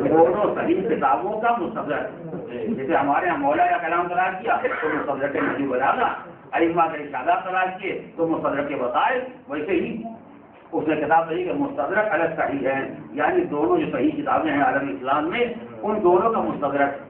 دونوں صحیح کتابوں کا مستدرک. جیسے ہمارے یہاں مولا کا کلام تلاش کیا تو مستدرک نجیب البلاغہ، ائمہ کے ارشادات تلاش کیے تو مستدرک وسائل، ویسے ہی اس نے کتاب صحیح کہ مستدرک علی الصحیحین، یعنی دونوں جو صحیح کتابیں ہیں عالم اسلام میں ان دونوں کا مستدرک.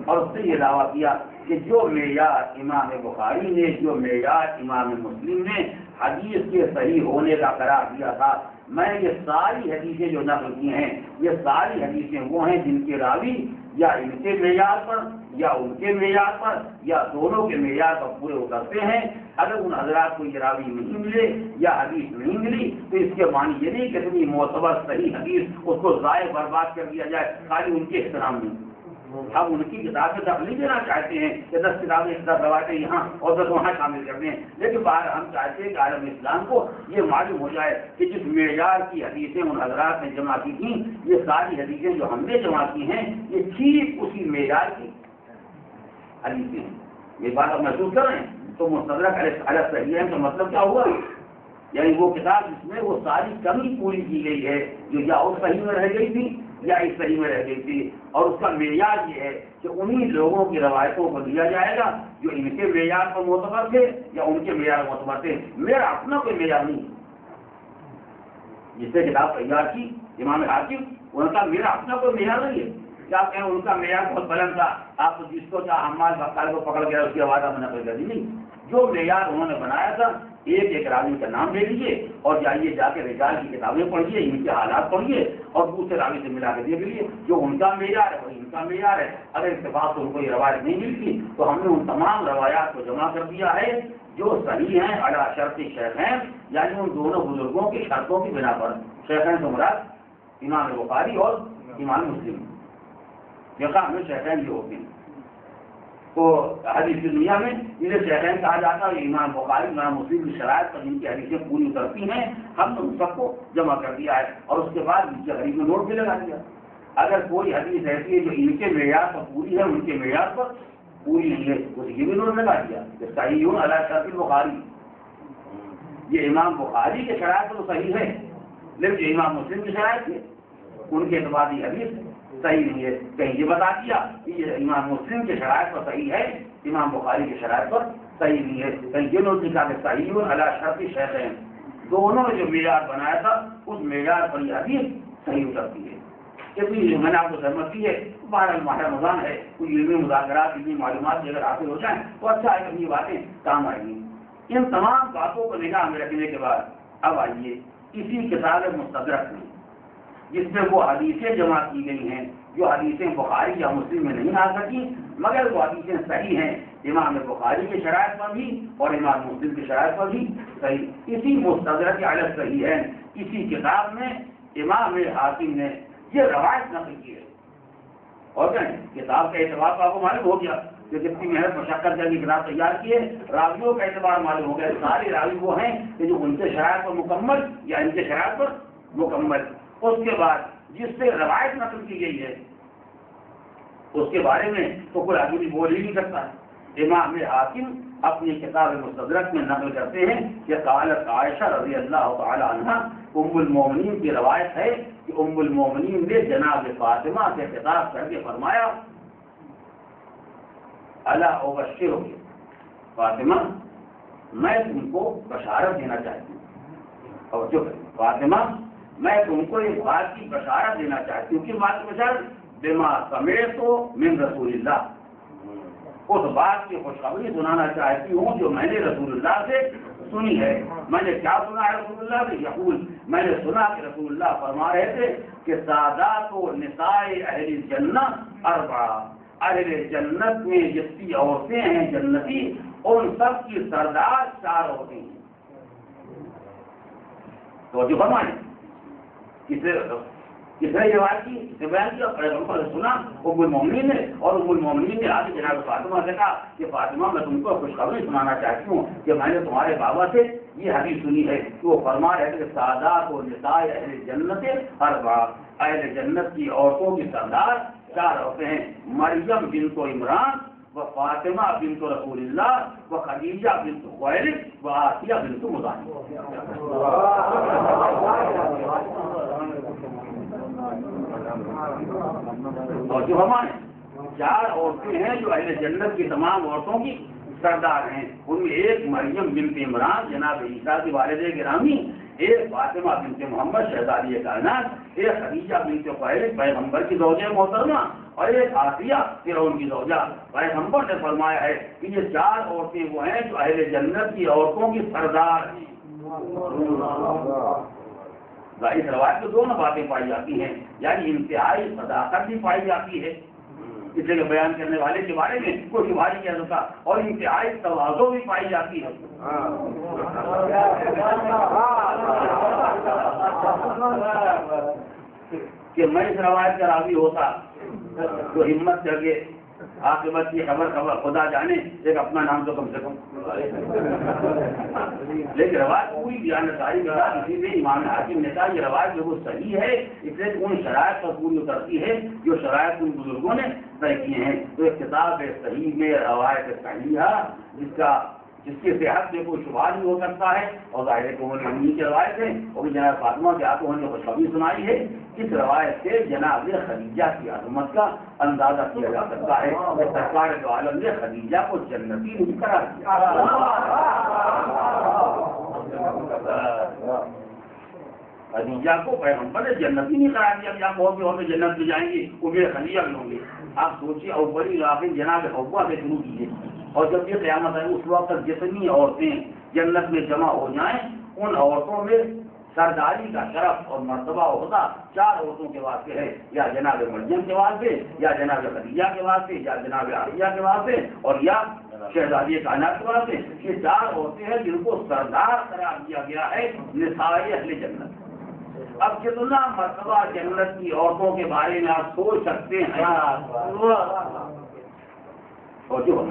اور اس سے یہ دعویٰ کیا کہ جو معیار امام بخاری نے، جو معیار امام مسلم نے حدیث کے صحیح ہونے کا قرار دیا تھا، میں یہ ساری حدیثیں جو نقل کی ہیں یہ ساری حدیثیں وہ ہیں جن کے راوی یا ان کے معیار پر یا ان کے معیار پر یا دونوں کے معیار پر پورے اترتے ہیں. اگر ان حضرات کو یہ راوی نہیں ملے یا حدیث نہیں ملی تو اس کے معنی یہ نہیں کہ اتنی معتبر صحیح حدیث اس کو ضائع برباد کر دیا جائے خالی ان کے احترام میں. ہم ان کی کتاب میں دخل نہیں دینا چاہتے ہیں کہ 10 کتابیں 10 روایتیں یہاں اور 10 وہاں شامل کر دیں، لیکن باہر ہم چاہتے ہیں کہ عالم اسلام کو یہ معلوم ہو جائے کہ جس معیار کی حدیثیں ان حضرات نے جمع کی تھیں یہ ساری حدیثیں جو ہم نے جمع کی ہیں یہ ٹھیک اسی معیار کی حدیثیں ہیں. یہ بات آپ محسوس کر رہے ہیں. تو مستدرک علی الصحیحین کا مطلب کیا ہوا؟ یعنی وہ کتاب جس میں وہ ساری کمی پوری کی گئی ہے جو یا اس صحیح میں رہ گئی تھی یا اس صحیح میں رہ گئی تھی، اور اس کا معیار یہ ہے کہ انہی لوگوں کی روایتوں کو دیا جائے گا جو ان کے معیار پر معتبر تھے یا ان کے معیار معتبر تھے. میرا اپنا کوئی معیار نہیں. جس سے کتاب تیار کی امام حاکم ان کا میرا اپنا کوئی معیار نہیں ہے. کیا کہیں ان کا معیار بہت بلند تھا، آپ تو جس کو چاہ حمال بکال کو پکڑ گیا اس کی آواز آپ نے نقل کر دی. نہیں، جو معیار انہوں نے بنایا تھا ایک راوی کا نام لے لیجیے اور جائیے جا کے رجال کی کتابیں پڑھیے، ان کے حالات پڑھیے اور دوسرے راوی سے ملا کے دیکھ لیجیے. جو ان کا معیار ہے وہی ان کا معیار ہے. اگر اتفاق سے ان کو یہ روایت نہیں ملتی تو ہم نے ان تمام روایات کو جمع کر دیا ہے جو صحیح ہیں علی شرط شیخین، یعنی ان دونوں بزرگوں کی شرطوں کی بنا پر. شیخین سے مراد امام بخاری اور امام مسلم. دیکھا ہمیں شیخین یہ ہوتے ہیں تو حدیث کی دنیا میں انہیں شیخین کہا جاتا ہے. امام بخاری امام مسلم کی شرائط پر جن کی حدیثیں پوری اترتی ہیں ہم نے ان سب کو جمع کر دیا ہے اور اس کے بعد نیچے غریب میں نوٹ بھی لگا دیا. اگر کوئی حدیث ایسی ہے جو ان کے معیار پر پوری ہے ان کے معیار پر پوری نہیں ہے تو یہ بھی انہوں نے لگا دیا کہ صحیح ہوں علی شرط البخاری. یہ امام بخاری کے شرائط تو صحیح ہے لیکن جو امام مسلم کی شرائط ہے ان کے اعتبار یہ حدیث صحیح نہیں ہے. کہیں یہ بتا دیا کہ یہ امام مسلم کے شرائط پر صحیح ہے امام بخاری کے شرائط پر صحیح نہیں ہے. کہیں یہ نوٹ لکھا کہ صحیح ہوں علی شرط الشیخین. دونوں نے جو معیار بنایا تھا اس معیار پر یہ حدیث صحیح اترتی ہے. کیونکہ میں نے آپ کو سہمت کی ہے بہرحال ماہ رمضان ہے کوئی علمی مذاکرات علمی معلومات اگر حاصل ہو جائیں تو اچھا ہے کہ یہ باتیں کام آئیں گی. ان تمام باتوں کو نگاہ میں رکھنے کے بعد اب آئیے اسی کتاب مستدرک میں جس میں وہ حدیثیں جمع کی گئی ہیں جو حدیثیں بخاری یا مسلم میں نہیں آ سکی مگر وہ حدیثیں صحیح ہیں امام بخاری کے شرائط پر بھی اور امام مسلم کے شرائط پر بھی صحیح. اسی مستدرک علی صحیح ہے اسی کتاب میں امام حاکم نے یہ روایت نقل کی ہے. اور کیا کتاب کا اعتبار تو آپ کو معلوم ہو گیا کہ جتنی محنت مشقت کر کے کتاب تیار کی ہے راویوں کا اعتبار معلوم ہو گیا. سارے راوی وہ ہیں کہ جو ان کے شرائط پر مکمل یا ان کے شرائط پر مکمل. اس کے بعد جس سے روایت نقل کی گئی ہے اس کے بارے میں تو کوئی آدمی بول ہی نہیں سکتا. امام حاکم اپنی کتاب مستدرک میں نقل کرتے ہیں کہ قالت عائشہ رضی اللہ تعالی عنہا ام المومنین کی روایت ہے کہ ام المومنین نے جناب فاطمہ سے خطاب کر کے فرمایا الا ابشرک فاطمہ میں تم کو بشارت دینا چاہتی ہوں. اور جو فاطمہ میں تم کو ایک بات کی بشارت دینا چاہتی ہوں. کہ بات کی بشارت بما سمعت من رسول اللہ اس بات کی خوشخبری سنانا چاہتی ہوں جو میں نے رسول اللہ سے سنی ہے. میں نے کیا سنا ہے رسول اللہ سے؟ یقول میں نے سنا کہ رسول اللہ فرما رہے تھے کہ سادات و نساء اہل جنت اربعہ. اہل جنت میں جتنی عورتیں ہیں جنتی ان سب کی سردار 4 عورتیں ہیں. تو جو فرمائیں کس نے یہ بات کی اسے بیان کیا پیغمبر نے سنا ام المومنین نے اور ام المومنین نے آج جناب فاطمہ سے کہا کہ فاطمہ میں تم کو خوشخبری سنانا چاہتی ہوں کہ میں نے تمہارے بابا سے یہ حدیث سنی ہے کہ وہ فرما رہے تھے کہ سادات و نساء اہل جنت اربعہ. اہل جنت کی عورتوں کی سردار 4 عورتیں ہیں. مریم بنت عمران و فاطمہ بنت رسول اللہ و خدیجہ بنت خویلد و آسیہ بنت مزاحم. اور جو ہمارے 4 عورتیں ہیں جو اہل جنت کی تمام عورتوں کی سردار ہیں. ان میں ایک مریم بنت عمران جناب عیسیٰ کی والدہ گرامی, ایک فاطمہ بنت محمد شہزادی کائنات, ایک خدیجہ بنت خویلد پیغمبر کی زوجہ محترمہ اور ایک آسیہ فرعون کی زوجہ. پیغمبر نے فرمایا ہے کہ یہ 4 عورتیں وہ ہیں جو اہل جنت کی عورتوں کی سردار ہیں. اس روایت میں 2 باتیں پائی جاتی ہیں, یعنی انتہائی صداقت بھی پائی جاتی ہے اس جگہ بیان کرنے والے کے بارے میں کوئی شماری کہہ سکتا, اور انتہائی تواضع بھی پائی جاتی ہے. کہ میں اس روایت کا راوی ہوتا تو ہمت کر کے عاقبت کی خبر خدا جانے ایک اپنا نام تو کم سے کم. لیکن روایت پوری بیانساری کے ساتھ اسی میں امام حاکم نے کہا یہ روایت جو وہ صحیح ہے اس لیے ان شرائط پر پوری اترتی ہے جو شرائط ان بزرگوں نے طے کیے ہیں. تو ایک کتاب صحیح میں روایت صحیحہ جس کی صحت میں کوئی شبہ نہیں ہو سکتا ہے, اور ظاہر مومنین کی روایت ہے اور جناب فاطمہ کے ہاتھوں نے خوشخبری سنائی ہے. اس روایت سے جناب خدیجہ کی عظمت کا اندازہ کیا جا سکتا ہے کہ سرکار دو عالم نے خدیجہ کو جنتی نہیں قرار دیا. خدیجہ کو پیغمبر نے جنتی نہیں قرار دیا کہ آپ بہت بھی عورتیں جنت میں جائیں گی وہ میرے خدیجہ بھی ہوں گے. آپ سوچیے اولی آخر جناب حوا سے شروع کیجیے اور جب یہ قیامت ہے اس وقت تک جتنی عورتیں جنت میں جمع ہو جائیں ان عورتوں میں سرداری کا شرف اور مرتبہ ہوتا 4 عورتوں کے واسطے ہے, یا جناب مریم کے واسطے, یا جناب خدیجہ کے واسطے, یا جناب عائشہ کے واسطے, اور یا شہزادی کائنات کے واسطے. یہ 4 عورتیں ہیں جن کو سردار قرار دیا گیا ہے نساء اہل جنت. اب کتنا مرتبہ جنت کی عورتوں کے بارے میں آپ سوچ سکتے ہیں, اور جو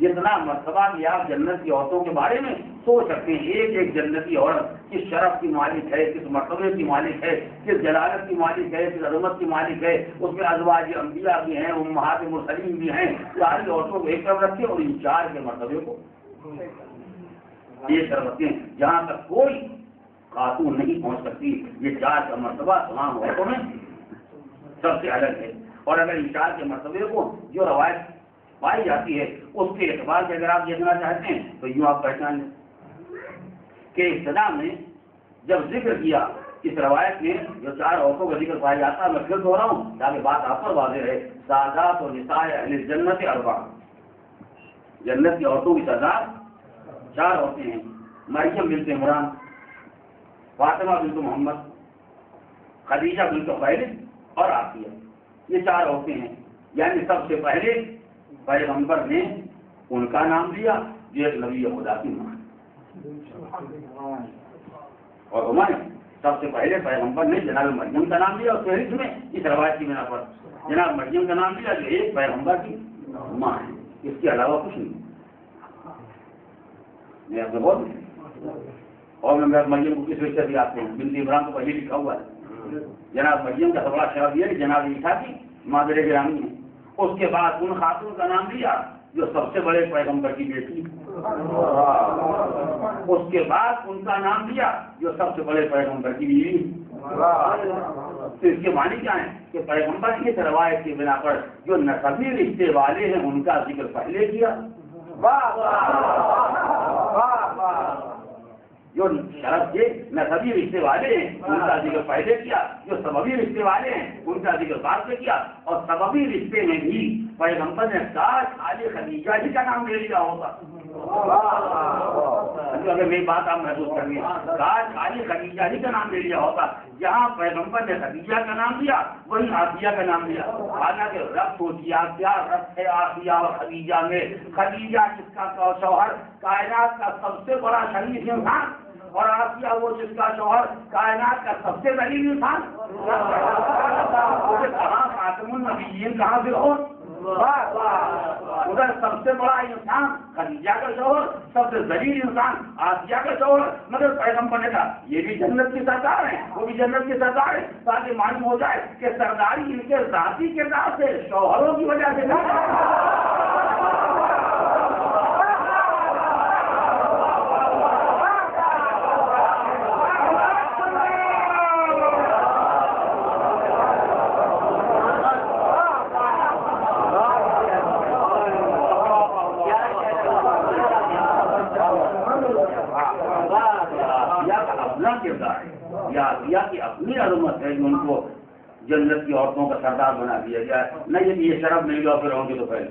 جتنا مرتبہ بھی آپ جنت کی عورتوں کے بارے میں سوچ سکتے ہیں. ایک ایک جنتی عورت کس شرف کی مالک ہے، کس مرتبے کی مالک ہے، کس جلالت کی مالک ہے، کس عظمت کی مالک ہے. اس میں ازواج انبیاء بھی ہیں، امہات مرسلین بھی ہیں. ساری عورتوں کو ایک طرف رکھے اور ان 4 کے مرتبے کو ایک طرف رکھیں جہاں تک کوئی خاتون نہیں پہنچ سکتی. یہ 4 کا مرتبہ تمام عورتوں میں سب سے الگ ہے. اور اگر ان 4 کے مرتبے کو جو روایت پائی جاتی ہے اس کے اعتبار سے اگر آپ دیکھنا چاہتے ہیں تو یوں آپ پہچان لیں کہ ابتدا میں جب ذکر کیا اس روایت میں جو 4 عورتوں کا ذکر پایا جاتا ہے، میں پھر دہرا ہوں تاکہ بات آپ پر واضح رہے. سادات و نساء اہل جنت 4، جنت کی عورتوں کی تعداد 4 عورتیں ہیں. مریم بنت عمران، فاطمہ بنت محمد، خدیجہ بنت خویلد اور عافیہ. یہ 4 عورتیں ہیں. یعنی سب سے پہلے پیغمبر نے ان کا نام لیا جو ایک نبی خدا کی ماں. اور عمر سب سے پہلے پیغمبر نے جناب مریم کا نام لیا اور فہرست میں اس روایت کی بنا پر جناب مریم کا نام لیا جو ایک پیغمبر کی ماں ہے. اس کے علاوہ کچھ نہیں. میں آپ کو بہت اور میں مریم کو کس وجہ سے آتے ہیں بنت عمران کو پہلے لکھا ہوا ہے. جناب مریم کا بڑا شرف یہ ہے کہ جناب عیسیٰ کی مادر گرامی ہے. اس کے بعد ان خاتون کا نام لیا جو سب سے بڑے پیغمبر کی بیٹی. اس کے بعد ان کا نام لیا جو سب سے بڑے پیغمبر کی بیوی. تو اس کے معنی کیا ہے کہ پیغمبر کی روایت کی بنا پر جو نسبی رشتے والے ہیں ان کا ذکر پہلے کیا. جو شرف کے نسبی رشتے والے ہیں ان کا ذکر پہلے کیا، جو سببی رشتے والے ہیں ان کا ذکر بعد میں کیا. اور سببی رشتے میں بھی پیغمبر نے کاش خالی خدیجہ جی کا نام لے لیا ہوتا. اگر میری بات آپ محسوس کریں گے کاش خالی خدیجہ جی کا نام لے لیا ہوتا. جہاں پیغمبر نے خدیجہ کا نام لیا وہی عافیہ کا نام لیا. حالانکہ رب سوچیا کیا رب ہے عافیہ اور خدیجہ میں. خدیجہ جس کا شوہر کائنات کا سب سے بڑا شریف انسان اور عافیہ وہ جس کا شوہر کائنات کا سب سے ذلیل انسان. کہاں خاتم النبیین کہاں فرعون. ادھر سب سے بڑا انسان خدیجہ کا شوہر، سب سے ذلیل انسان عافیہ کا شوہر. مگر پیغمبر نے کہا یہ بھی جنت کی سردار ہیں وہ بھی جنت کی سردار ہیں تاکہ معلوم ہو جائے کہ سرداری ان کے ذاتی کردار سے شوہروں کی وجہ سے کی اپنی عظمت ہے جو ان کو جنت کی عورتوں کا سردار بنا دیا گیا ہے. نہیں یہ شرف نہیں لیا فرعون کے تو پہلے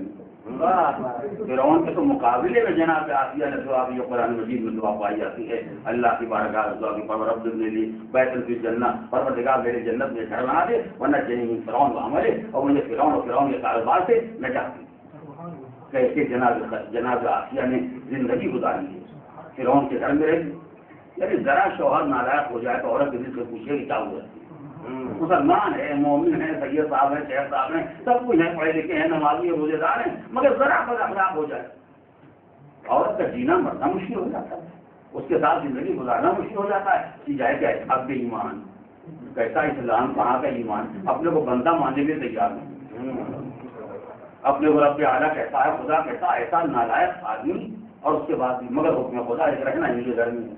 فرعون کے تو مقابلے میں جناب عافیہ نے دعا کی قرآن مجید میں دعا پائی جاتی ہے اللہ کی بارگاہ دعا کی رب نے لی بیت الفی جنت پروردگار میرے جنت میں گھر بنا دے ورنہ چاہیے فرعون کو عملے اور مجھے فرعون اور فرعون کے کاروبار سے نجات دی. کیسے جناب عافیہ نے زندگی گزاری ہے فرعون کے گھر میں رہی. یعنی ذرا شوہر نالائق ہو جائے تو عورت کے دل سے پوچھے کہ کیا ہوا. مسلمان ہے، مومن ہے، سید صاحب ہیں، شیخ صاحب ہیں، سب کچھ ہیں، پڑھے لکھے ہیں، نمازی ہیں، روزے دار ہیں، مگر ذرا بد اخلاق ہو جائے عورت کا جینا مرنا مشکل ہو جاتا ہے. اس کے ساتھ زندگی گزارنا مشکل ہو جاتا ہے. کہ جائے کہ اب بھی ایمان کیسا اسلام کہاں کا ایمان. اپنے کو بندہ ماننے کے تیار نہیں، اپنے کو رب اعلیٰ کہتا ہے، خدا کہتا ہے ایسا نالائق آدمی اور اس کے بعد بھی مگر حکم خدا ایک رہنا ان کے گھر میں ہے.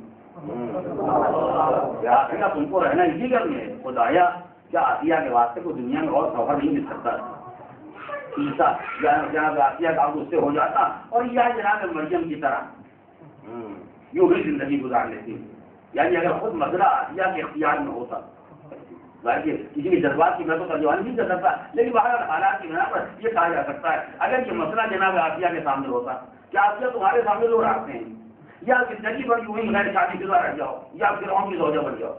تم کو رہنا اسی گھر میں ہے. خدایا کیا عافیہ کے واسطے کو دنیا میں اور شوہر نہیں مل سکتا. عیسیٰ جناب عافیہ کا اس سے ہو جاتا اور یہ جناب مریم کی طرح یوں ہی زندگی گزار لیتی. یعنی اگر خود مسئلہ عافیہ کے اختیار میں ہوتا کسی کے جذبات کی میں تو ترجمان نہیں کر سکتا لیکن باہر حالات کی بنا پر یہ کہا جا سکتا ہے اگر یہ مسئلہ جناب عافیہ کے سامنے ہوتا کہ عافیہ تمہارے سامنے لوگ رکھتے ہیں یا زندگی بھر یوں ہی غیر شادی شدہ رہ جاؤ یا فرعون کی زوجہ بن جاؤ.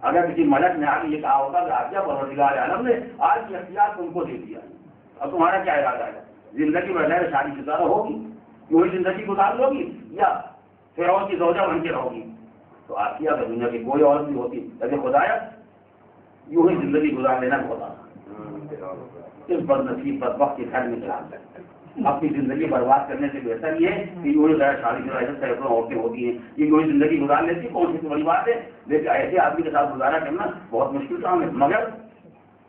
اگر کسی ملک نے آگے یہ کہا ہوگا کہ عافیہ پروردگار عالم نے آج یہ اختیار تم کو دے دیا اور تمہارا کیا ارادہ ہے زندگی بھر غیر شادی شدہ ہوگی یوں ہی زندگی گزار لو گی یا فرعون کی زوجہ بن کے رہو گی تو عافیہ کا دنیا کی کوئی عورت نہیں ہوتی. لیکن خدایا یوں ہی زندگی گزار لینا ہوتا اس بد نصیب بدبخت کے گھر میں چلا اپنی زندگی برباد کرنے سے بہتر یہ ہے کہ جو غیر شادی شدہ ایسے سینکڑوں عورتیں ہوتی ہیں یہ جو زندگی گزار لیتی ہے کون سی بڑی بات ہے، لیکن ایسے آدمی کے ساتھ گزارا کرنا بہت مشکل کام ہے، مگر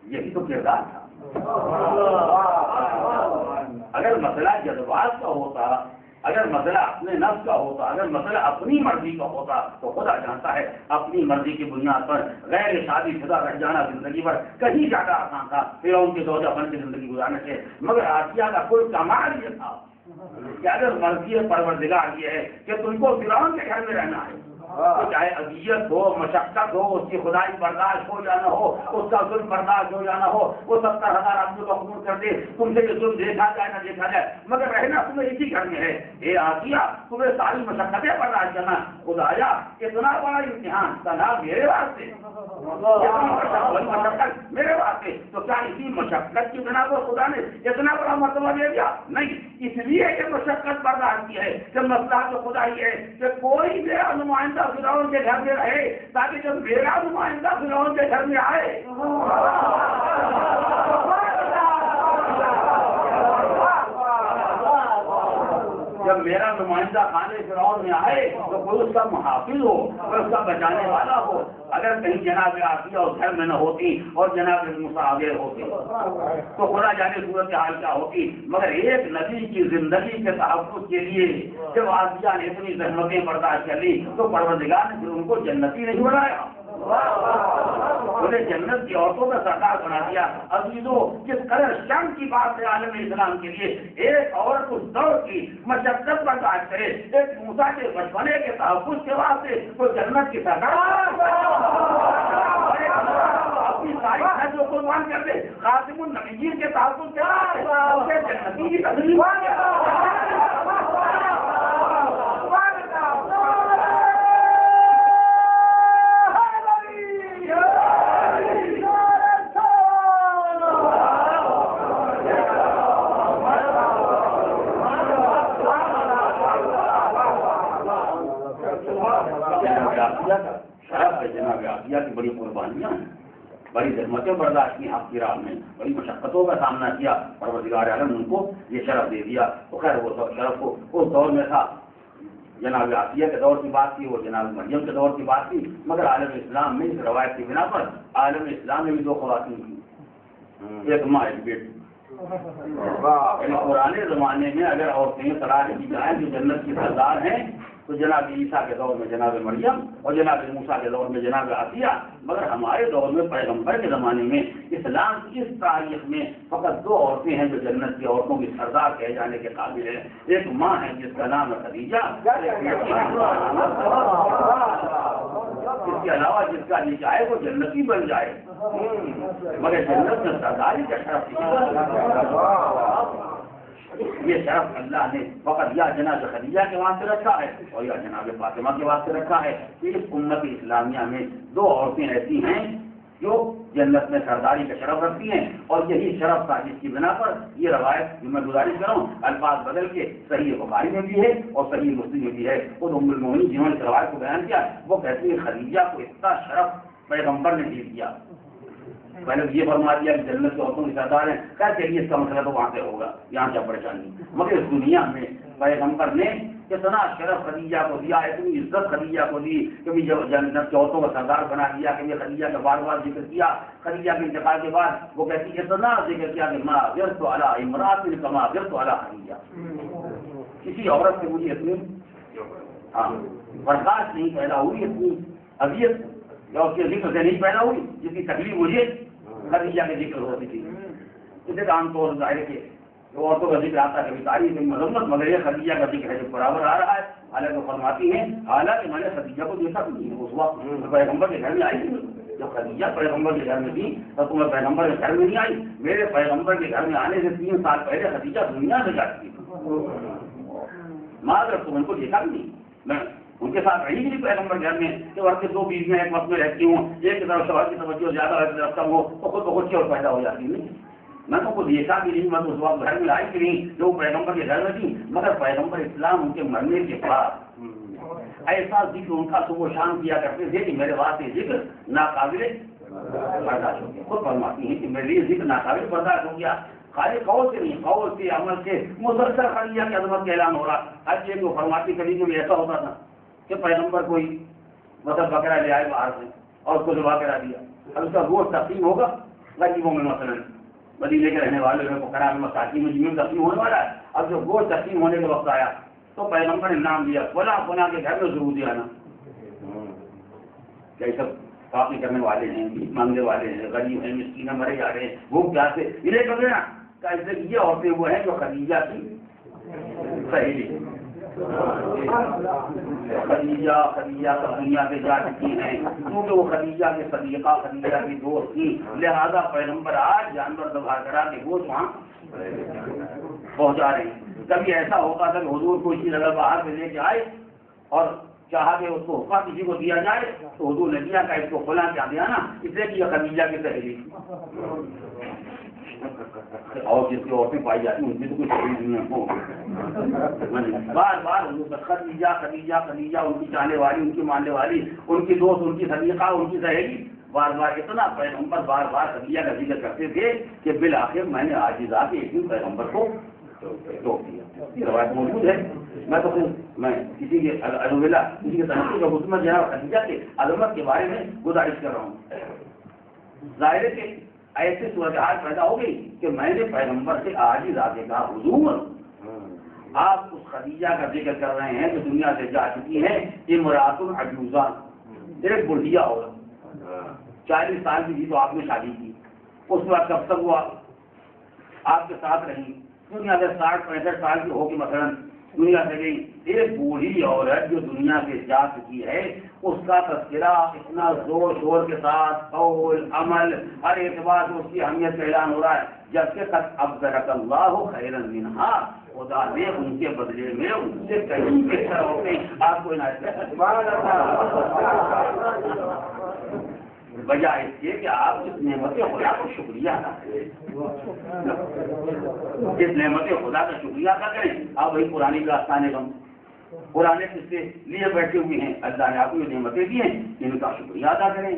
یہی تو کردار تھا۔ اگر مسئلہ جذبات کا ہوتا، اگر مسئلہ اپنے نفس کا ہوتا، اگر مسئلہ اپنی مرضی کا ہوتا تو خدا جانتا ہے اپنی مرضی کی بنیاد پر غیر شادی شدہ رہ جانا زندگی پر کہیں زیادہ آسان تھا پھر ان کی زوجہ بن کی زندگی گزارنے سے۔ مگر آسیہ کا کوئی کمال یہ تھا کہ اگر مرضی پروردگار یہ ہے کہ تم کو فرعون کے گھر میں رہنا ہے، تو چاہے اذیت ہو، مشقت ہو، اس کی خدائی برداشت ہو یا نہ ہو، اس کا ظلم برداشت ہو یا نہ ہو، وہ 70,000 آدمی کو قبول کر دے، تم سے یہ ظلم دیکھا جائے نہ دیکھا جائے، مگر رہنا تمہیں اسی گھر میں ہے۔ اے آسیہ تمہیں ساری مشقتیں برداشت کرنا، خدایا اتنا بڑا امتحان تنہا میرے واسطے، مشقت میرے واسطے، تو کیا اسی مشقت کی بنا پر خدا نے اتنا بڑا مرتبہ دے دیا؟ نہیں، اس لیے یہ مشقت برداشت کی ہے کہ مسئلہ تو خدا ہی ہے کہ کوئی میرا نمائندہ فرعون کے گھر میں رہے تاکہ جب میرا نمائندہ فرعون کے گھر میں آئے جب میرا نمائندہ خانے فرعون میں آئے تو کوئی اس کا محافظ ہو، کوئی اس کا بچانے والا ہو۔ اگر کہیں جناب آسیہ اس گھر میں نہ ہوتی اور جناب موسیٰ آگے ہوتے تو خدا جانے صورتحال کیا ہوتی۔ مگر ایک نبی کی زندگی کے تحفظ کے لیے جب آسیہ نے اتنی زحمتیں برداشت کر لی تو پروردگار نے پھر ان کو جنتی نہیں بنایا، انہیں جنت کی عورتوں کا سردار بنا دیا۔ عزیزوں، کس قدر شرم کی بات ہے عالم اسلام کے لیے ایک عورت اس دور کی مشقت برداشت کرے، ایک موسیٰ کے بچپنے کے تحفظ کے واسطے تو جنت کی سردار اپنی ساری خرچوں کو قربان کر دے، خاتم النبیین کے تحفظ کے واسطے جنتی کی تکلیف شرف ہے جناب آسیہ کی بڑی قربانیاں ہیں، بڑی زحمتیں برداشت کی، آپ کی راہ میں بڑی مشقتوں کا سامنا کیا، پروردگار عالم نے ان کو یہ شرف دے دیا۔ تو خیر وہ شرف کو اس دور میں تھا، جناب آسیہ کے دور کی بات کی، وہ جناب مریم کے دور کی بات کی، مگر عالم اسلام میں اس روایت کی بنا پر عالم اسلام میں بھی دو خواتین تھیں، ایک ماں ایک بیٹی۔ پرانے زمانے میں اگر عورتیں طلاق دی جائیں جو جنت کی سردار ہیں تو جناب عیسیٰ کے دور میں جناب مریم اور جناب موسیٰ کے دور میں جناب آسیہ، مگر ہمارے دور میں پیغمبر کے زمانے میں اسلام کی اس تاریخ میں فقط دو عورتیں ہیں جو جنت کی عورتوں کی سردار کہے جانے کے قابل ہیں۔ ایک ماں ہے جس کا نام ہے خدیجہ، اس کے علاوہ جس کا جی چاہے وہ جنتی بن جائے، مگر جنت میں سرداری کا شرف یہ شرف اللہ نے فقط یا جناب خدیجہ کے واسطے رکھا ہے اور یا جناب فاطمہ کے واسطے رکھا ہے کہ اس امت اسلامیہ میں دو عورتیں ایسی ہیں جو جنت میں سرداری کا شرف رکھتی ہیں، اور یہی شرف تھا جس کی بنا پر یہ روایت جو میں گزارش کر رہا ہوں الفاظ بدل کے صحیح بخاری میں بھی ہے اور صحیح مسلم میں بھی ہے۔ خود ام المؤمنین جنہوں نے اس روایت کو بیان کیا وہ کہتی ہے خدیجہ کو اتنا شرف پیغمبر نے دے دیا، پہلے یہ فرما دیا کہ جنت کے عورتوں کی سردار ہیں، کیا چلیے اس کا مسئلہ تو وہاں سے ہوگا، یہاں کیا پریشانی، مگر اس دنیا میں پیغمبر نے کتنا شرف خدیجہ کو دیا، اتنی عزت خدیجہ کو دی کہ جب جنت کے عورتوں کا سردار بنا دیا کہ خدیجہ کا بار بار ذکر کیا۔ خدیجہ کے انتقال کے بعد وہ کہتی ہے اتنا ذکر کیا کہ ماں ورت علی امرات کما ورت علی خدیجہ، کسی عورت سے مجھے اتنی برداشت نہیں پیدا ہوئی، اتنی اذیت یا اس کے ذکر سے نہیں پیدا ہوئی جس کی تکلیف مجھے خدیجہ کے ذکر ہوتی تھی۔ اسے عام طور ظاہر کے عورتوں کا ذکر آتا ہے کبھی تعریف کبھی مذمت، مگر یہ خدیجہ کا ذکر ہے جو برابر آ رہا ہے۔ حالانکہ فرماتی ہیں حالانکہ میں نے خدیجہ کو دیکھا بھی نہیں، اس وقت پیغمبر کے گھر میں آئی تھی، جب خدیجہ پیغمبر کے گھر میں تھی تو تمہیں پیغمبر کے گھر میں نہیں آئی، میرے پیغمبر کے گھر میں آنے سے 3 سال پہلے خدیجہ دنیا سے جاتی تھی، مگر تم ان کو دیکھا بھی نہیں، میں ان کے ساتھ رہی نہیں پیغمبر گھر میں کہ وقت 2 بیویاں ایک وقت میں رہتی ہوں، ایک کی طرف شوہر کی توجہ زیادہ کم ہو تو خود بخود چور پیدا ہو جاتی نہیں، میں تو کو دیکھا بھی نہیں، میں تو اس وقت گھر میں آئی بھی نہیں جو پیغمبر کے گھر میں تھی، مگر پیغمبر اسلام ان کے مرنے کے بعد ایسا ذکر ان کا صبح و شام کیا کرتے تھے کہ میرے واسطے ذکر ناقابل برداشت ہو گیا۔ خود فرماتی ہیں کہ میرے لیے ذکر ناقابل برداشت ہو گیا، خالی قول سے نہیں، قول سے عمل سے مسلسل خدیجہ کی عظمت کا اعلان ہو رہا. آج یہ کو فرماتی کبھی کبھی ایسا ہوتا تھا کہ پیغمبر کوئی مطلب بکرا لے آئے باہر سے اور اس کو ذبح کرا دیا. اب اس کا گوشت تقسیم ہوگا غریبوں میں، مثلا مدینے کے رہنے والے میں پکڑا میں مساکین میں تقسیم ہونے والا ہے. اب جب گوشت تقسیم ہونے کا وقت آیا تو پیغمبر نے نام دیا فلاں فلاں کے گھر میں ضرور دیا نا. کئی سب کافی کرنے والے ہیں، بھیک مانگنے والے ہیں، غریب ہیں، مسکین مرے جا رہے ہیں، بھوک پیاس سے انہیں کر دینا. یہ عورتیں وہ ہیں جو خدیجہ کی سہیلی، خدیجہ سب دنیا سے جا چکی ہیں کیونکہ وہ خدیجہ کے صدیقہ، خدیجہ کی دوست تھی. لہذا پیغمبر آج جانور ذبح کرا کے گوشت وہاں پہنچا رہے ہیں. کبھی ایسا ہوتا تھا کہ حضور کو اسی جگہ باہر سے لے کے آئے اور چاہا کہ اس کو حقہ کسی کو دیا جائے تو حضور نے دیا کہ اس کو کھلا کیا دیا نا، اس لیے کہ یہ خدیجہ کی سہیلی. اور جس کی عورتیں پائی جاتی ہیں ان کی تو کوئی سہیلی نہیں ہو. بار بار خدیجہ خدیجہ خدیجہ، ان کی چاہنے والی، ان کی ماننے والی، ان کی دوست، ان کی صدیقہ، ان کی سہیلی. بار بار اتنا پیغمبر بار بار خدیجہ کا ذکر کرتے تھے کہ بالآخر میں نے عاجز آ کے ایک دن پیغمبر کو روک دیا. یہ روایت موجود ہے. میں کسی کے الولا کسی کے تنقید کا حکمت جناب خدیجہ کے عظمت کے بارے میں گزارش کر رہا ہوں. ظاہر ہے کہ ایسی صورتحال پیدا ہو گئی کہ میں نے پیغمبر سے عاجز آ کے کہا حضور آپ اس خدیجہ کا ذکر کر رہے ہیں جو دنیا سے جا چکی ہے، امراۃ عجوزہ، ایک بڑھیا عورت 40 سال کی تھی تو آپ نے شادی کی. اس وقت کب تک وہ آپ کے ساتھ رہی؟ دنیا سے 60-65 سال کی ہو کے مثلا دنیا سے گئی. ایک بوڑھی عورت جو دنیا سے جا چکی ہے اس کا تذکرہ اتنا زور شور کے ساتھ قول عمل ہر اعتبار سے اس کی اہمیت کا اعلان ہو رہا ہے. جبکہ قد ابدلک اللہ خیرا منہا، خدا نے ان کے بدلے میں ان سے کہیں بہتر ہوتے آپ کو عنایت بجائے اس کے کہ آپ اس نعمت خدا کو شکریہ ادا کریں، اس نعمت خدا کا شکریہ ادا کریں. آپ وہی پرانی داستانیں غم، پرانے قصے لیے بیٹھے ہوئے ہیں. اللہ نے آپ کو یہ نعمتیں دی ہیں، ان کا شکریہ ادا کریں،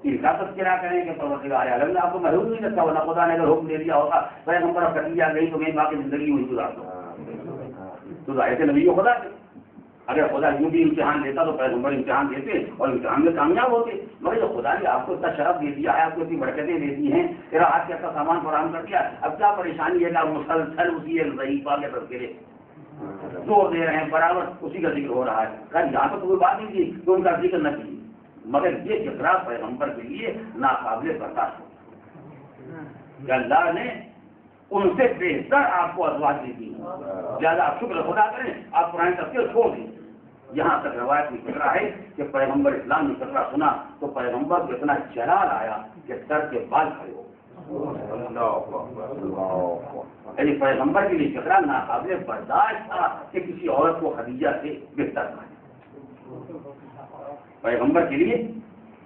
ان کا تذکرہ کریں کہ پروردگار عالم نے آپ کو محروم نہیں رکھا، ورنہ خدا نے اگر حکم دے دیا ہوگا پیغمبر خدیجہ گئی تو میں باقی زندگی وہی گزار دوں. تو ظاہر ہے نبی خدا سے اگر خدا یوں بھی امتحان دیتا تو پیغمبر امتحان دیتے اور امتحان میں کامیاب ہوتے. مگر جو خدا نے آپ کو اتنا شرف دے دیا ہے، آپ کو اتنی برکتیں دے دی ہیں، تیرا ہاتھ کے ایسا سامان فراہم کر دیا، اب کیا پریشانی ہے کہ آپ مسلسل اسی ضعیفہ کے تذکرے زور دے رہے ہیں، برابر اسی کا ذکر ہو رہا ہے. یہاں تو کوئی بات نہیں تھی کہ ان کا ذکر نہ کیجیے، مگر یہ ذکر پیغمبر کے لیے ناقابل برداشت ہو کہ اللہ نے ان سے بہتر آپ کو ازواج دی تھی. لہٰذا آپ شکر خدا کریں، آپ پرانے تذکرے چھوڑ دیں. یہاں تک روایت میں فکرہ ہے کہ پیغمبر اسلام نے فکرہ سنا تو پیغمبر کو اتنا جلال آیا کہ سر کے بال کھڑے ہو. یعنی پیغمبر کے لیے فکرہ ناقابل برداشت تھا کہ کسی عورت کو خدیجہ سے بہتر بنائے. پیغمبر کے لیے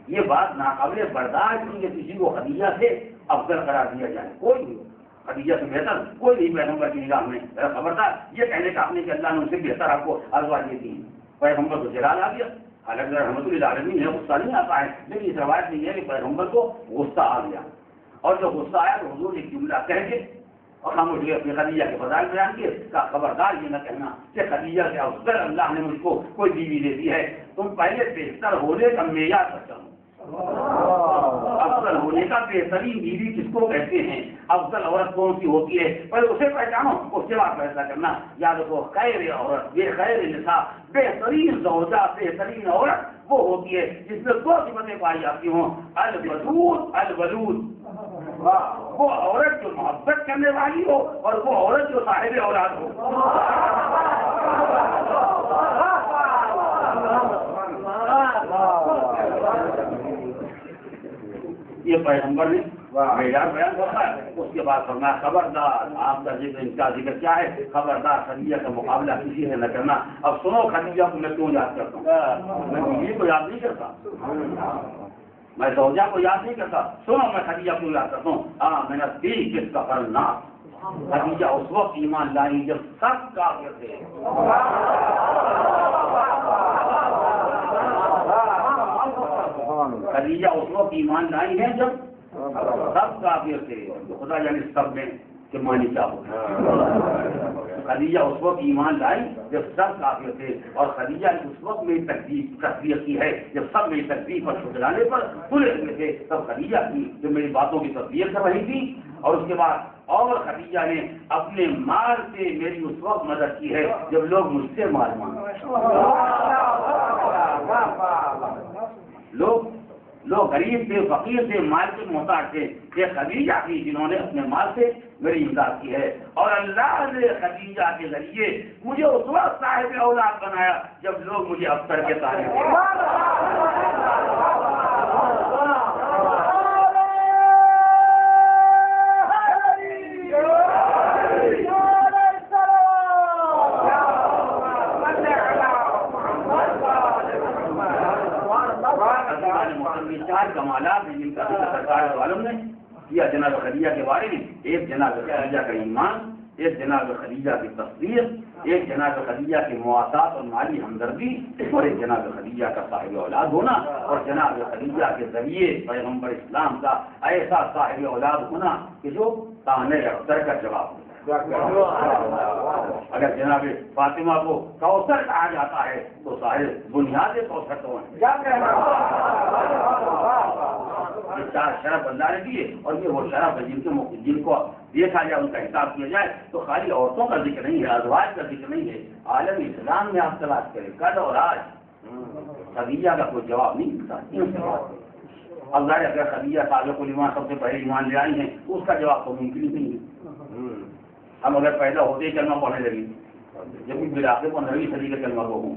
یہ بات ناقابل برداشت تھی کہ کسی کو خدیجہ سے افضل قرار دیا جائے. کوئی نہیں خدیجہ سے بہتر کوئی نہیں پیغمبر کی نگاہ میں. خبردار یہ کہنے کا آپ نے کہ اللہ نے ان سے بہتر آپ کو ازواج دی تھی. پیغمبر کو جلال آ گیا. حالانکہ رحمت للعالمین ہے غصہ نہیں آتا ہے، لیکن اس روایت میں یہ ہے کہ پیغمبر کو غصہ آ گیا اور جب غصہ آیا تو حضور ایک جملہ کہہ کے اور ہم اٹھ گئے اپنے خدیجہ کے فضائل بیان کیے. کا خبردار یہ نہ کہنا کہ خدیجہ سے افضل اللہ نے مجھ کو کوئی بیوی دے دی ہے. تم پہلے بہتر ہونے کا معیار پہچانو. افضل ہونے کا بہترین بیوی کس کو کہتے ہیں، افضل عورت کون سی ہوتی ہے، پہلے اسے پہچانو، اس کے بعد فیصلہ کرنا. یاد رکھو خیر عورت بے خیر نساء، بہترین زوجہ بہترین عورت وہ ہوتی ہے جس میں 2 صفتیں پائی جاتی ہوں، الودود الولود. وہ عورت جو محبت کرنے والی ہو اور وہ عورت جو صاحب اولاد ہو. یہ پیغمبر نے معیار بیان کرتا ہے. اس کے بعد فرمایا خبردار، آپ کا ذکر ان کا ذکر کیا ہے، خبردار خدیجہ کا مقابلہ کسی سے نہ کرنا. اب سنو خدیجہ کو میں کیوں یاد کرتا ہوں، میں بیوی کو یاد نہیں کرتا، میں زوجہ کو یاد نہیں کرتا. سنو میں خدیجہ کو یاد کرتا ہوں. میں نے کس کا کرنا خدیجہ اس وقت ایمان لائی جب سب کافر تھے. خدیجہ اس وقت ایمان لائی ہے جب سب کافر تھے. خدا یعنی سب میں کہ مانی کیا ہوگا. خدیجہ اس وقت ایمان لائی جب سب کافر تھے، اور خدیجہ نے اس وقت میں تصدیق کی ہے جب سب میری تکلیف پر ٹھکرانے پر تلے ہوئے تھے، تب خدیجہ کی جو میری باتوں کی تصدیق کر رہی تھی. اور اس کے بعد اور خدیجہ نے اپنے مال سے میری اس وقت مدد کی ہے جب لوگ مجھ سے مال مانگے. لوگ غریب تھے، فقیر تھے، مال کے محتاج تھے، یہ خدیجہ تھی جنہوں نے اپنے مال سے میری امداد کی ہے. اور اللہ نے خدیجہ کے ذریعے مجھے اس وقت صاحب اولاد بنایا جب لوگ مجھے افسر کے تعلیم دے. چار کمالات ہیں جن کا سرکار عالم نے کیا جناب خدیجہ کے بارے میں. ایک جناب خدیجہ کا ایمان، ایک جناب خدیجہ کی تصدیق، ایک جناب خدیجہ کی مواسات اور مالی ہمدردی، اور ایک جناب خدیجہ کا صاحب اولاد ہونا، اور جناب خدیجہ کے ذریعے پیغمبر اسلام کا ایسا صاحب اولاد ہونا کہ جو تانے اختر کا جواب ہوتا ہے. اگر جناب فاطمہ کو کوثر کہا جاتا ہے تو صاحب بنیاد کوثر تو چار شرف اللہ نے دیے، اور یہ وہ شرف ہے جن کو دیکھا جائے، ان کا حساب کیا جائے تو خالی عورتوں کا ذکر نہیں ہے، ازواج کا ذکر نہیں ہے. عالم اسلام میں آپ تلاش کریں کل اور آج خدیجہ کا کوئی جواب نہیں ملتا. اب ظاہر اگر خدیجہ سابق الایمان سب سے پہلے ایمان لے آئی ہیں تو اس کا جواب تو ممکن ہی نہیں ہے. ہم اگر پیدا ہوتے ہی کلمہ پڑھنے لگیں، جب بھی بلاقے کو 9ویں صدی کا کلمہ کو ہوں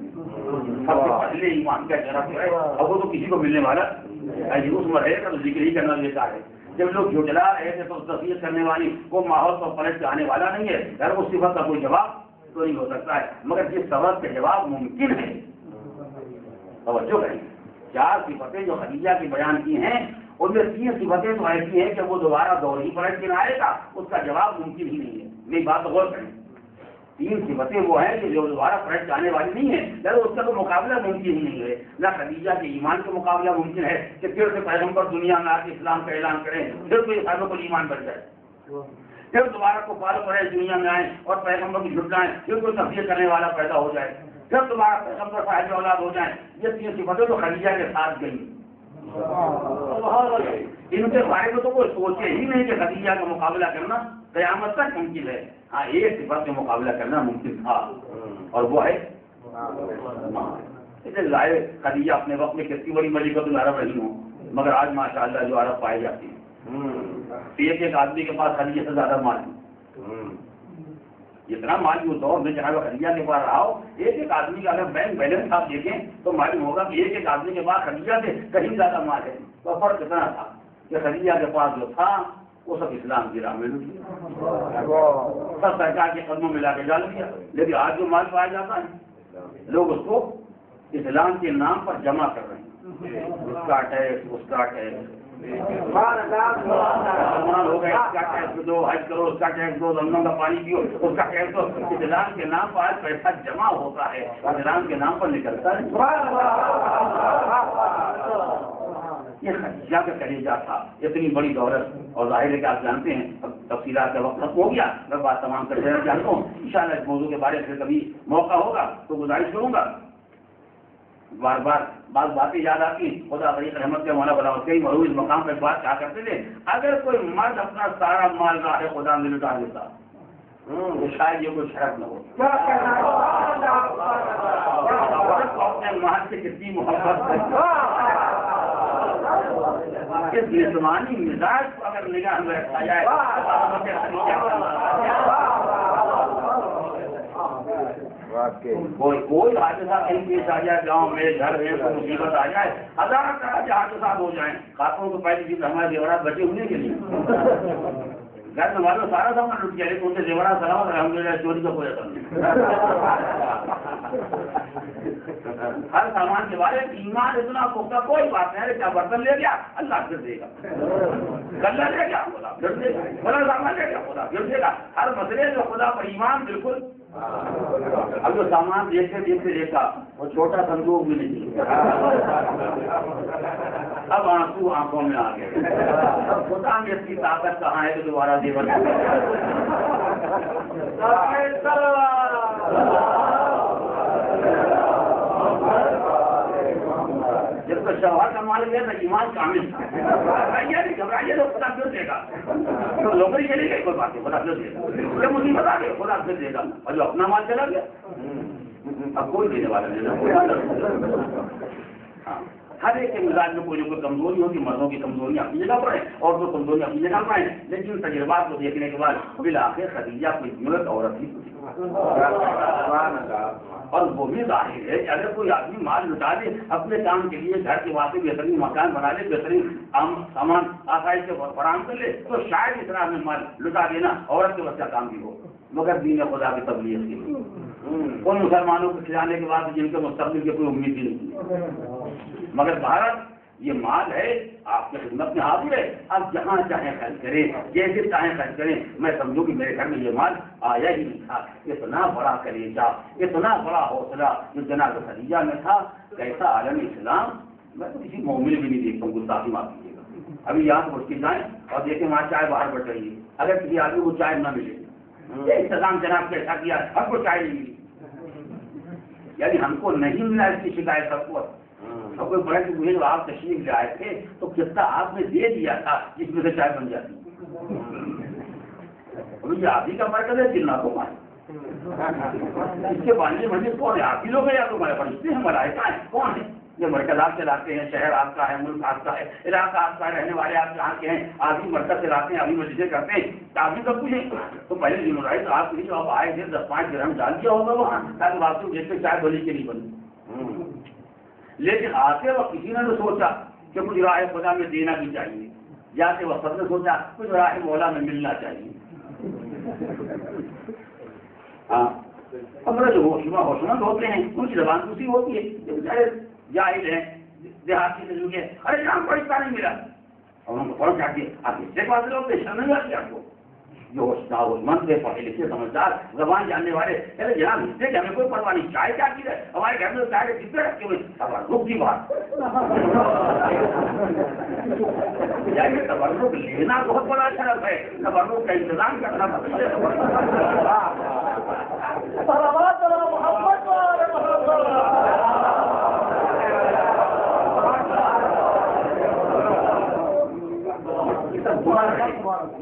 سب سے پہلے ایمان کا شرف ہے. اب وہ تو کسی کو ملنے والا اس میں رہے گا تو ذکر ہی کرنا لیتا ہے. جب لوگ جھٹلا رہے تھے تو تصدیق کرنے والی وہ ماحول پر پلٹ کے آنے والا نہیں ہے. اگر اس صفت کا کوئی جواب تو نہیں ہو سکتا ہے، مگر جس سبب کا جواب ممکن ہے. توجہ کریں، چار صفتیں جو خدیجہ کی بیان کی ہیں ان میں 3 صفتیں تو ایسی ہیں کہ وہ دوبارہ دور ہی پلٹ کے آئے گا، اس کا جواب ممکن ہی نہیں ہے. میری بات غور کریں، 3 صفتیں وہ ہیں کہ جو دوبارہ پلٹ جانے والی نہیں ہے، لیکن اس کا تو مقابلہ ممکن ہی نہیں ہے. نہ خدیجہ کے ایمان کا مقابلہ ممکن ہے کہ پھر سے پیغمبر دنیا میں آ کے اسلام کا اعلان کریں، پھر کوئی صاحب کو ایمان بن جائے، پھر دوبارہ کو پال پڑے دنیا میں آئیں اور پیغمبر کی جھٹلائیں، پھر کوئی تفسیر کرنے والا پیدا ہو جائے، پھر دوبارہ پیغمبر صاحب اولاد ہو جائیں. یہ 3 صفتیں تو خدیجہ کے ساتھ گئی. ان کے بارے میں تو کوئی سوچے ہی نہیں کہ خدیجہ کا مقابلہ کرنا قیامت تک ممکن ہے. ہاں ایک صفت میں مقابلہ کرنا ممکن تھا اور وہ ہے ظاہر خدیجہ اپنے وقت میں کتنی بڑی ملکۃ العرب رہی ہوں، مگر آج ماشاء اللہ جو عرب پائے جاتی ہیں ایک آدمی کے پاس خدیجہ سے زیادہ مال ہے. جتنا مال اس دور میں جہاں خدیجہ کے پاس رہا ہو، ایک آدمی کا اگر بینک بیلنس آپ دیکھیں تو معلوم ہوگا کہ ایک آدمی کے پاس خدیجہ سے کہیں زیادہ مال ہے. تو فرق کتنا تھا کہ خدیجہ کے پاس جو تھا وہ سب اسلام کی راہ میں سب سرکار کے قدموں میں لا کے ڈال دیا. لیکن آج جو مال پایا جاتا ہے لوگ اس کو اسلام کے نام پر جمع کر رہے ہیں، اس کا ٹیکس، اس کا ٹیکس، مسلمان ہو گئے اس کا ٹیکس دو، حج کرو اس کا ٹیکس دو، زمزم کا پانی پیو اس کا ٹیکس دو. اسلام کے نام پر آج پیسہ جمع ہوتا ہے، اسلام کے نام پر نکلتا ہے. یہ خدیجہ کا کلیجہ تھا، اتنی بڑی دولت. اور ظاہر ہے کہ آپ جانتے ہیں اب تفصیلات کا وقت ختم ہو گیا، میں بات تمام کر دینا چاہتا ہوں. انشاءاللہ اس موضوع کے بارے میں کبھی موقع ہوگا تو گزارش کروں گا. بار بار بعض باتیں یاد آتی ہیں. خدا غریب رحمت کے مولا بلا کئی مروج مقام پہ بات کیا کرتے تھے، اگر کوئی مرد اپنا سارا مال راہ خدا میں لٹا دیتا تو شاید یہ کوئی شرف نہ ہو. اپنے مال سے کتنی محبت اس جسمانی مزاج کو اگر نگاہ میں رکھا جائے کوئی حادثہ کہیں پیش آ جائے، گاؤں میں گھر میں کوئی مصیبت آ جائے، ہزار طرح کے حادثات ہو جائیں، خاتون کو پہلی چیز ہمارے زیورات بچے ہونے کے لیے گھر میں والوں سارا سامان لٹ گیا، لیکن ان کے زیورات سلامت الحمدللہ چوری کا کوئی اثر نہیں. ہر سامان کے بارے میں ایمان اتنا پختہ کوئی بات نہیں ہے. کیا برتن لے گیا اللہ پھر دے گا، گلا لے گیا خدا پھر دے گا، بڑا سامان لے گیا خدا پھر دے گا. ہر مسئلے جو خدا پر ایمان بالکل اب جو سامان دیکھتے دیکھا وہ چھوٹا صندوق بھی نہیں، اب آنسو آنکھوں میں آ گئے، اب خدا میں اس کی طاقت کہاں ہے کہ دوبارہ زیور جب تو شوہر کا مالک ہے تو ایمان کامل نہیں گھبرائیے تو خدا پھر دے گا، تو لوکری چلے گئی کوئی بات نہیں، خدا پھر دے گا، یہ مصیبت آ گئی خدا پھر دے گا، اور جو اپنا مال چلا گیا اب کوئی دینے والا نہیں۔ ہاں ہر ایک کے مزاج میں کوئی نہ کوئی کمزوری ہوتی، مردوں کی کمزوریاں اپنی جگہ پر ہیں اور تو کمزوریاں اپنی جگہ پر ہیں، لیکن تجربات کو دیکھنے کے بعد بالآخر خدیجہ کوئی ضرورت عورت ہی اور وہ بھی ظاہر ہے کہ اگر کوئی آدمی مال لٹا دے اپنے کام کے لیے، گھر کے واسطے بہترین مکان بنا لے، بہترین سامان آسائش سے فراہم کر لے، تو شاید اس طرح میں مال لٹا دینا عورت کے بچہ کام بھی ہو، مگر دین خدا کی تبلیغ کے لیے ان مسلمانوں کو کھلانے کے بعد جن کے مستقبل کی کوئی امید بھی نہیں، مگر بھارت یہ مال ہے آپ کی خدمت میں حاضر ہے، آپ جہاں چاہیں خرچ کریں، جیسے چاہیں خرچ کریں، میں سمجھوں کہ میرے گھر میں یہ مال آیا ہی نہیں تھا۔ اتنا بڑا کلیجہ، اتنا بڑا حوصلہ جو جناب خدیجہ میں تھا، کیسا عالم اسلام میں تو کسی مومن بھی نہیں دیکھتا ہوں، گستاخی معاف کیجیے گا۔ ابھی یہاں سے اٹھ کے جائیں اور دیکھیں وہاں چائے باہر بٹ رہی ہے، اگر کسی آدمی کو چائے نہ ملے، یہ انتظام جناب نے ایسا کیا ہم کو چائے نہیں ملی، یعنی ہم کو نہیں ملا اس کی شکایت سب کو، کوئی بڑے کہ مجھے جو آپ تشریف لے آئے تھے تو کتنا آپ نے دے دیا تھا جس میں سے چائے بن جاتی، یہ آپ ہی کا مرکز ہے، جناتوں کا اس کے باننے مجھے کون ہے؟ آپ ہی لوگ ہیں یا تمہارے فرشتے ہیں، ملائکہ ہیں، کون ہے؟ یہ مرکز آپ چلاتے ہیں، شہر آپ کا ہے، ملک آپ کا ہے، علاقہ آپ کا ہے، رہنے والے آپ جہاں کے ہیں، آپ ہی مرکز چلاتے ہیں، ابھی مسجدیں کرتے ہیں، آپ ہی سب کچھ ہے، تو پہلے ذمہ داری تو آپ کی جو آپ آئے تھے 10-5 درہم ڈال دیا ہوگا وہاں تاکہ واپس جیسے سے چائے بنی کے نہیں بنی، لیکن آتے وقت کسی نے تو سوچا کہ کچھ راہ خدا میں دینا بھی چاہیے، جاتے وقت سب نے سوچا کچھ راہ مولا میں ملنا چاہیے۔ ہاں ہمارے جو ہوشمند ہوتے ہیں ان کی زبان دوسری ہوتی ہے، جو بیچارے جاہل ہیں دیہاتی کے لوگ ارے یہاں کو رشتہ نہیں ملا اور ان کو پڑھ چاہیے، آپ اس سے بات لوگ پیشہ نہیں آتی آپ کو، جو ہوشمند ہے، پڑھے لکھے سمجھدار زبان جاننے والے، ارے جناب حصے کی ہمیں کوئی پرواہ نہیں، چائے کیا کی ہے ہمارے گھر میں چائے کے کتنے رکھے ہوئے، تبرک کی بات یعنی تبرک لینا بہت بڑا شرف ہے، تبرک کا انتظام کرنا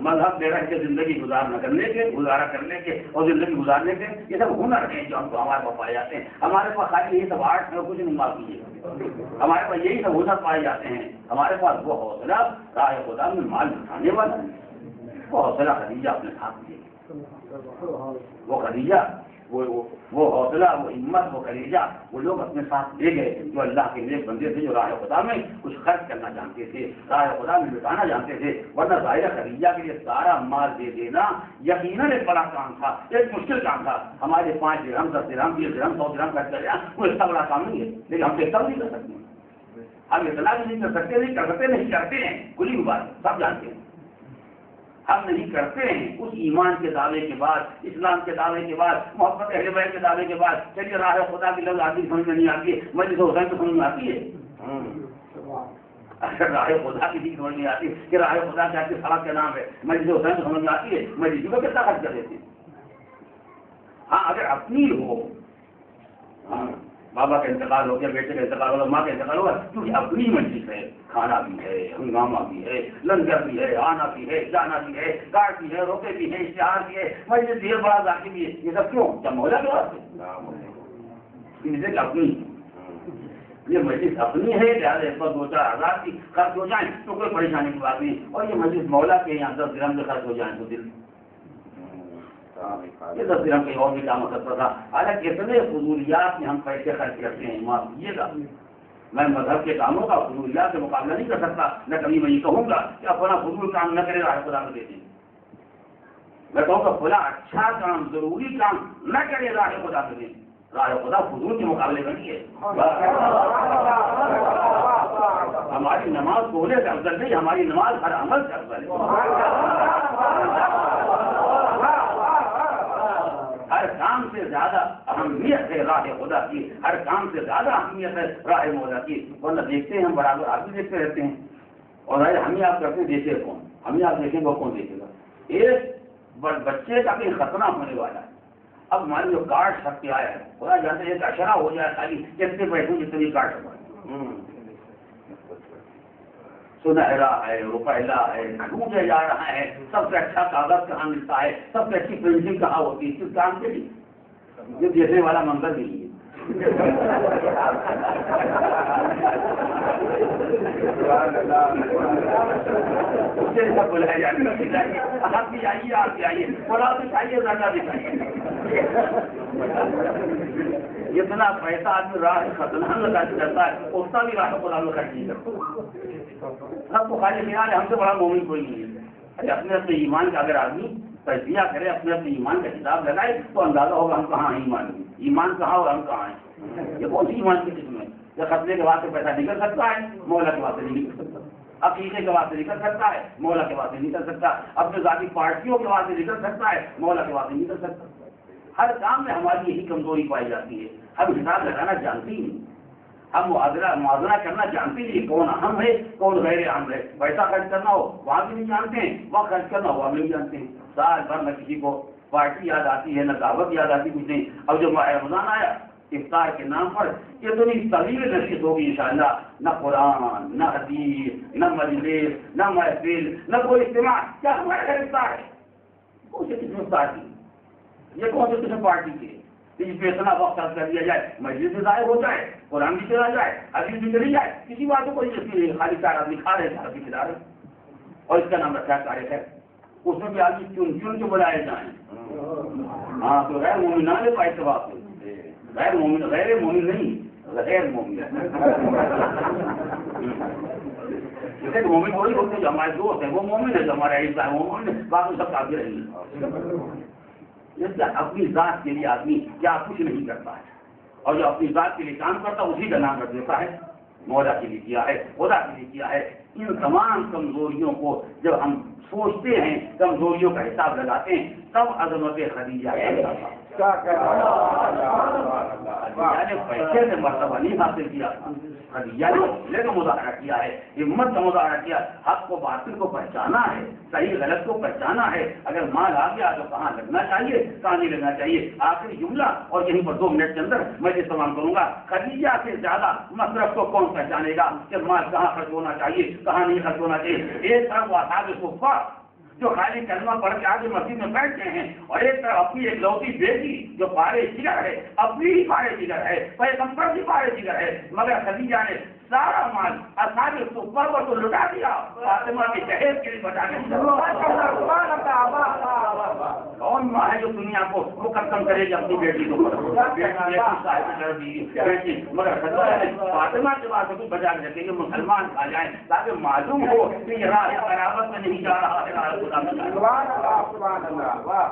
مذہب دے رہے کہ زندگی گزارنا کرنے کے، گزارا کرنے کے اور زندگی گزارنے کے، یہ سب ہنر ہیں جو ہم کو ہمارے پاس پائے جاتے ہیں، ہمارے پاس خالی یہی سب آرٹ ہے، کچھ نہیں معاف کیجیے، ہمارے پاس یہی سب ہنر پائے جاتے ہیں، ہمارے پاس وہ حوصلہ راہ خدا میں مال اٹھانے والا ہے، وہ حوصلہ خدیجہ اپنے ساتھ لے، وہ خدیجہ وہ حوصلہ، وہ ہمت، وہ کلیجہ وہ لوگ اپنے ساتھ لے گئے جو اللہ کے نیک بندے تھے، جو راہ خدا میں کچھ خرچ کرنا جانتے تھے، راہ خدا میں لٹانا جانتے تھے، ورنہ ظاہر خدیجہ کے لیے سارا مال دے دینا یقیناً ایک بڑا کام تھا، ایک مشکل کام تھا، ہمارے 5 درہم 10 درہم 20 درہم 100 درہم خرچ کر جائیں وہ اتنا بڑا کام نہیں ہے، لیکن ہم اتنا نہیں کر سکتے، ہم اتنا بھی نہیں کر سکتے، نہیں کر سکتے، نہیں کرتے ہیں، کھلی بات سب جانتے ہیں، ہم نہیں کرتے ہیں اس ایمان کے دعوے کے بعد، اسلام کے دعوے کے بعد، محبت اہل بیت کے دعوے کے بعد، چلیے راہ خدا کی لفظ آدمی سمجھ میں نہیں آتی ہے، مجلس حسین کو سمجھ میں آتی ہے، اگر راہ خدا کی چیز سمجھ نہیں آتی کہ راہ خدا کیا سڑک کا نام ہے، مجلس حسین کو سمجھ میں آتی ہے، مجلس کو کتنا خرچ کر دیتے ہیں، ہاں اگر اپنی ہو، بابا کا انتقال ہو گیا، بیٹے کا انتقال ہو گیا، ماں کا انتقال ہوا، کیونکہ اپنی مجلس ہے، کھانا بھی ہے، ہنگامہ بھی ہے، لنگر بھی ہے، آنا بھی ہے، جانا بھی ہے، کارڈ بھی ہے، روپے بھی ہے، اشتہار بھی ہے، مجلس بھی ہے، بڑا ذاتی بھی ہے، یہ سب کیوں؟ کیا مولا کے واسطے؟ اپنی یہ مجلس اپنی ہے، لہٰذا اس پر 2-4 ہزار کی خرچ ہو جائیں تو کوئی پریشانی کی بات نہیں، اور یہ مجلس مولا کے یہاں 10 درہم سے خرچ ہو جائیں تو دل یہ 10 درہم کہیں اور بھی کام ہو سکتا تھا، حالانکہ اتنے فضولیات میں ہم پیسے خرچ کرتے ہیں، معاف کیجیے گا، میں مذہب کے کاموں کا فضولیات سے مقابلہ نہیں کر سکتا، نہ کبھی میں یہ کہوں گا کہ اپنا فضول کام نہ کرے، راہ خدا میں دے دیں، میں کہوں گا کھلا اچھا کام، ضروری کام نہ کرے، راہ خدا میں دیں، راہ خدا فضول کے مقابلے میں نہیں ہے، ہماری نماز بولے سے افضل نہیں، ہماری نماز ہر عمل سے افضل ہے، ہر کام سے زیادہ اہمیت ہے راہ خدا کی، ہر کام سے زیادہ اہمیت ہے راہ مولا کی، ورنہ دیکھتے ہیں ہم برابر آپ بھی دیکھتے رہتے ہیں، اور ہمیں آپ کرتے ہیں دیکھے کون، ہمیں آپ دیکھیں وہ کون دیکھے گا؟ ایک بچے کا کہیں خطرہ ہونے والا ہے، اب ہمارے جو کارڈ چھپ کے آیا ہے خدا جانتے ایک اشرا ہو جائے خالی کتنے پیسوں جتنے بھی کارڈ چھپا سنہرا ہے، روپیلا ہے، ڈھونڈے جا رہا ہے، سب سے اچھا کاغذ کہاں ملتا ہے، سب سے اچھی پرنٹنگ کہاں ہوتی ہے، کس کام کے لیے؟ یہ دیکھنے والا منظر نہیں ہے۔ بلایا جائے آپ بھی آئیے، آپ بھی آئیے، بڑا بھی چاہیے، زیادہ بھی چاہیے۔ اتنا پیسہ آدمی راہ ختم خرچ کرتا ہے، اتنا بھی راہ خدا میں خرچ نہیں کرتا۔ سب کو خالی خیال ہے ہم سے بڑا مومن کوئی نہیں ہے۔ ارے اپنے اپنے ایمان کا اگر آدمی تجزیہ کرے، اپنے اپنے ایمان کا کتاب لگائے تو اندازہ ہوگا ہم کہاں ہیں، ایمان کہاں اور ہم کہاں ہیں۔ یہ کون سی ایمان کی قسم ہے؟ یا خطرے کے واسطے پیسہ نکل سکتا ہے، مولا کے واسطے نہیں نکل سکتا، عقیدے کے واسطے نکل سکتا ہے، مولا کے واسطے نہیں نکل سکتا، اپنے ذاتی پارٹیوں کے واسطے نکل سکتا ہے، مولا کے واسطے نہیں نکل سکتا۔ ہر کام میں ہماری یہی کمزوری پائی جاتی ہے، ہم حساب لگانا جانتے ہی نہیں، ہم موازنہ کرنا جانتے نہیں، کون اہم ہے کون غیر اہم ہے۔ پیسہ خرچ کرنا ہو وہاں بھی نہیں جانتے ہیں، وہاں خرچ کرنا ہو وہاں بھی نہیں جانتے ہیں۔ سال بھر نہ کسی کو پارٹی یاد آتی ہے، نہ دعوت یاد آتی، کچھ نہیں۔ اب جو ماہ رمضان آیا افطار کے نام پر اتنی طویل نشست ہوگی انشاءاللہ، نہ قرآن، نہ حدیث، نہ مجلس، نہ محفل، نہ کوئی اجتماع۔ کیا ہمارے گھر افطار ہے؟ کون سے قسم افطار کی؟ یہ کون سے قسم پارٹی کی؟ اس پہ اتنا وقت خرچ کر دیا جائے، مجلس بھی ضائع ہو جائے، قرآن بھی چلا جائے، حدیث بھی چلی جائے، کسی بات کو کوئی یقین نہیں، خالی چار آدمی کھا رہے چار بھی کھلا رہے، اور اس کا نام رکھا تاریخ ہے۔ اس میں بھی آدمی چن چن کے بلائے جائیں۔ ہاں تو غیر مومنان ہے پائے ثواب سے، غیر مومن نہیں، غیر مومن۔ جیسے کہ مومن وہی ہوتے ہیں جو ہمارے دوست ہیں، وہ مومن ہے، جو ہمارے حصہ ہے وہ مومن ہے، باقی سب کافی رہیں۔ اپنی ذات کے لیے آدمی کیا کچھ نہیں کرتا ہے، اور جو اپنی ذات کے لیے کام کرتا ہے اسی کا نام رکھ دیتا ہے مولا کے لیے کیا ہے، خدا کے لیے کیا ہے۔ ان تمام کمزوریوں کو جب ہم سوچتے ہیں، کمزوریوں کا حساب لگاتے ہیں، تب عظمت خدیجہ نے پیسے سے مرتبہ نہیں حاصل کیا، خدیجہ نے حوصلے کا مظاہرہ کیا ہے، ہمت کا مظاہرہ کیا، حق کو باطل کو پہچانا ہے، صحیح غلط کو پہچانا ہے۔ اگر مال آ گیا تو کہاں لگنا چاہیے، کہاں نہیں لگنا چاہیے۔ آخری جملہ اور یہیں پر 2 منٹ کے اندر میں یہ تمام کروں گا، خدیجہ سے زیادہ مصرف کو کون پہچانے گا کہ مال کہاں خرچ ہونا چاہیے، کہاں نہیں خرچ ہونا چاہیے۔ ایک طرف اصحاب صفہ جو خالی کلمہ پڑھ کے آگے مسجد میں بیٹھ گئے ہیں، اور ایک طرف اپنی ایک لوتی بیٹی جو پارے جگر ہے، اپنی ہی پارے جگر ہے، پیغمبر کی پارے جگر ہے، مگر خدیجہ نے سارا مال اصحاب صفہ کو تو لٹا دیا، فاطمہ کے جہیز کے لیے بچا دیا۔ کون ماں ہے جو دنیا کو مقدم کرے گی اپنی بیٹی کو؟ بیٹی مگر خدیجہ نے فاطمہ کے بعد کچھ بچا کے رکھے کہ مسلمان کھا جائیں، تاکہ معلوم ہو کہ یہ راہ قرابت میں نہیں جا رہا ہے،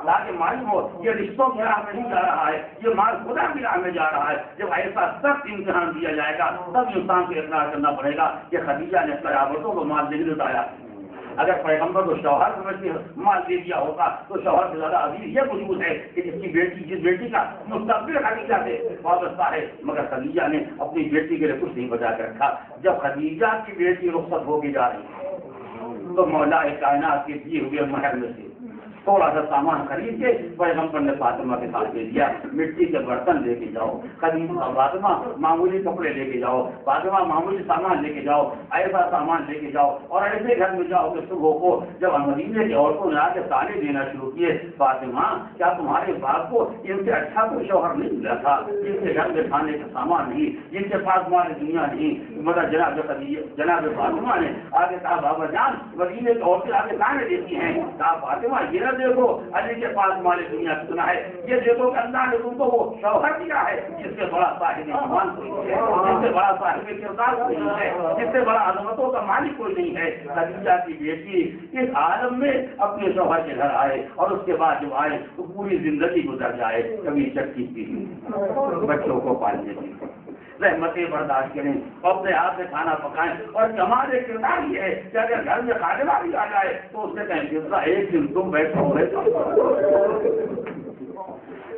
تاکہ معلوم ہو یہ رشتوں کی راہ میں نہیں جا رہا ہے، یہ مال خدا کی راہ میں جا رہا ہے۔ جب ایسا سخت امتحان دیا جائے گا تب انسان کو اقرار کرنا پڑے گا کہ خدیجہ نے قرابتوں کو مال نہیں لٹایا۔ اگر پیغمبر کو شوہر سمجھ مال دے دیا ہوگا تو شوہر سے زیادہ عزیز یہ وجود ہے کہ جس بیٹی کا مستقبل خدیجہ سے وابستہ ہے، مگر خدیجہ نے اپنی بیٹی کے لیے کچھ نہیں بچا کے رکھا۔ جب خدیجہ کی بیٹی رخصت ہو کے جا رہی ہے تو مولا کائنات کے دیے ہوئے مہر میں سے تھوڑا سا سامان خرید کے پیغمبر نے فاطمہ کے ساتھ دے دیا، مٹی کے برتن لے کے جاؤ، فاطمہ معمولی کپڑے لے کے جاؤ، فاطمہ معمولی سامان لے کے جاؤ، ایسا سامان لے کے جاؤ، اور ایسے گھر میں جاؤ کہ صبح کو جب مدینے کی عورتوں نے آ کے تالے دینا شروع کیے، فاطمہ کیا تمہارے باپ کو ان سے اچھا کوئی شوہر نہیں ملا تھا، جن کے گھر میں کھانے کا سامان نہیں، جن کے پاس مال دنیا نہیں؟ مگر جناب فاطمہ نے آگے کہا بابا جان مدینے کی عورتیں آگے کھانے دیتی ہیں، کہا فاطمہ یہ دیکھو علی کے پاس مال دنیا کتنا ہے، یہ دیکھو کہ اللہ نے تم کو وہ شوہر دیا ہے جس سے بڑا صاحب ایمان کوئی نہیں ہے، جس سے بڑا صاحب کردار کوئی نہیں ہے، جس سے بڑا عظمتوں کا مالک کوئی نہیں ہے۔ خدیجہ کی بیٹی اس عالم میں اپنے شوہر کے گھر آئے، اور اس کے بعد جب آئے تو پوری زندگی گزر جائے، کبھی چٹکی پی بچوں کو پالنے کی رحمتیں برداشت کریں، اپنے ہاتھ سے کھانا پکائیں، اور کمال کردار یہ ہے کہ اگر گھر میں خادمہ بھی آ جائے تو اس سے کہیں کہ ایک دن تم بیٹھو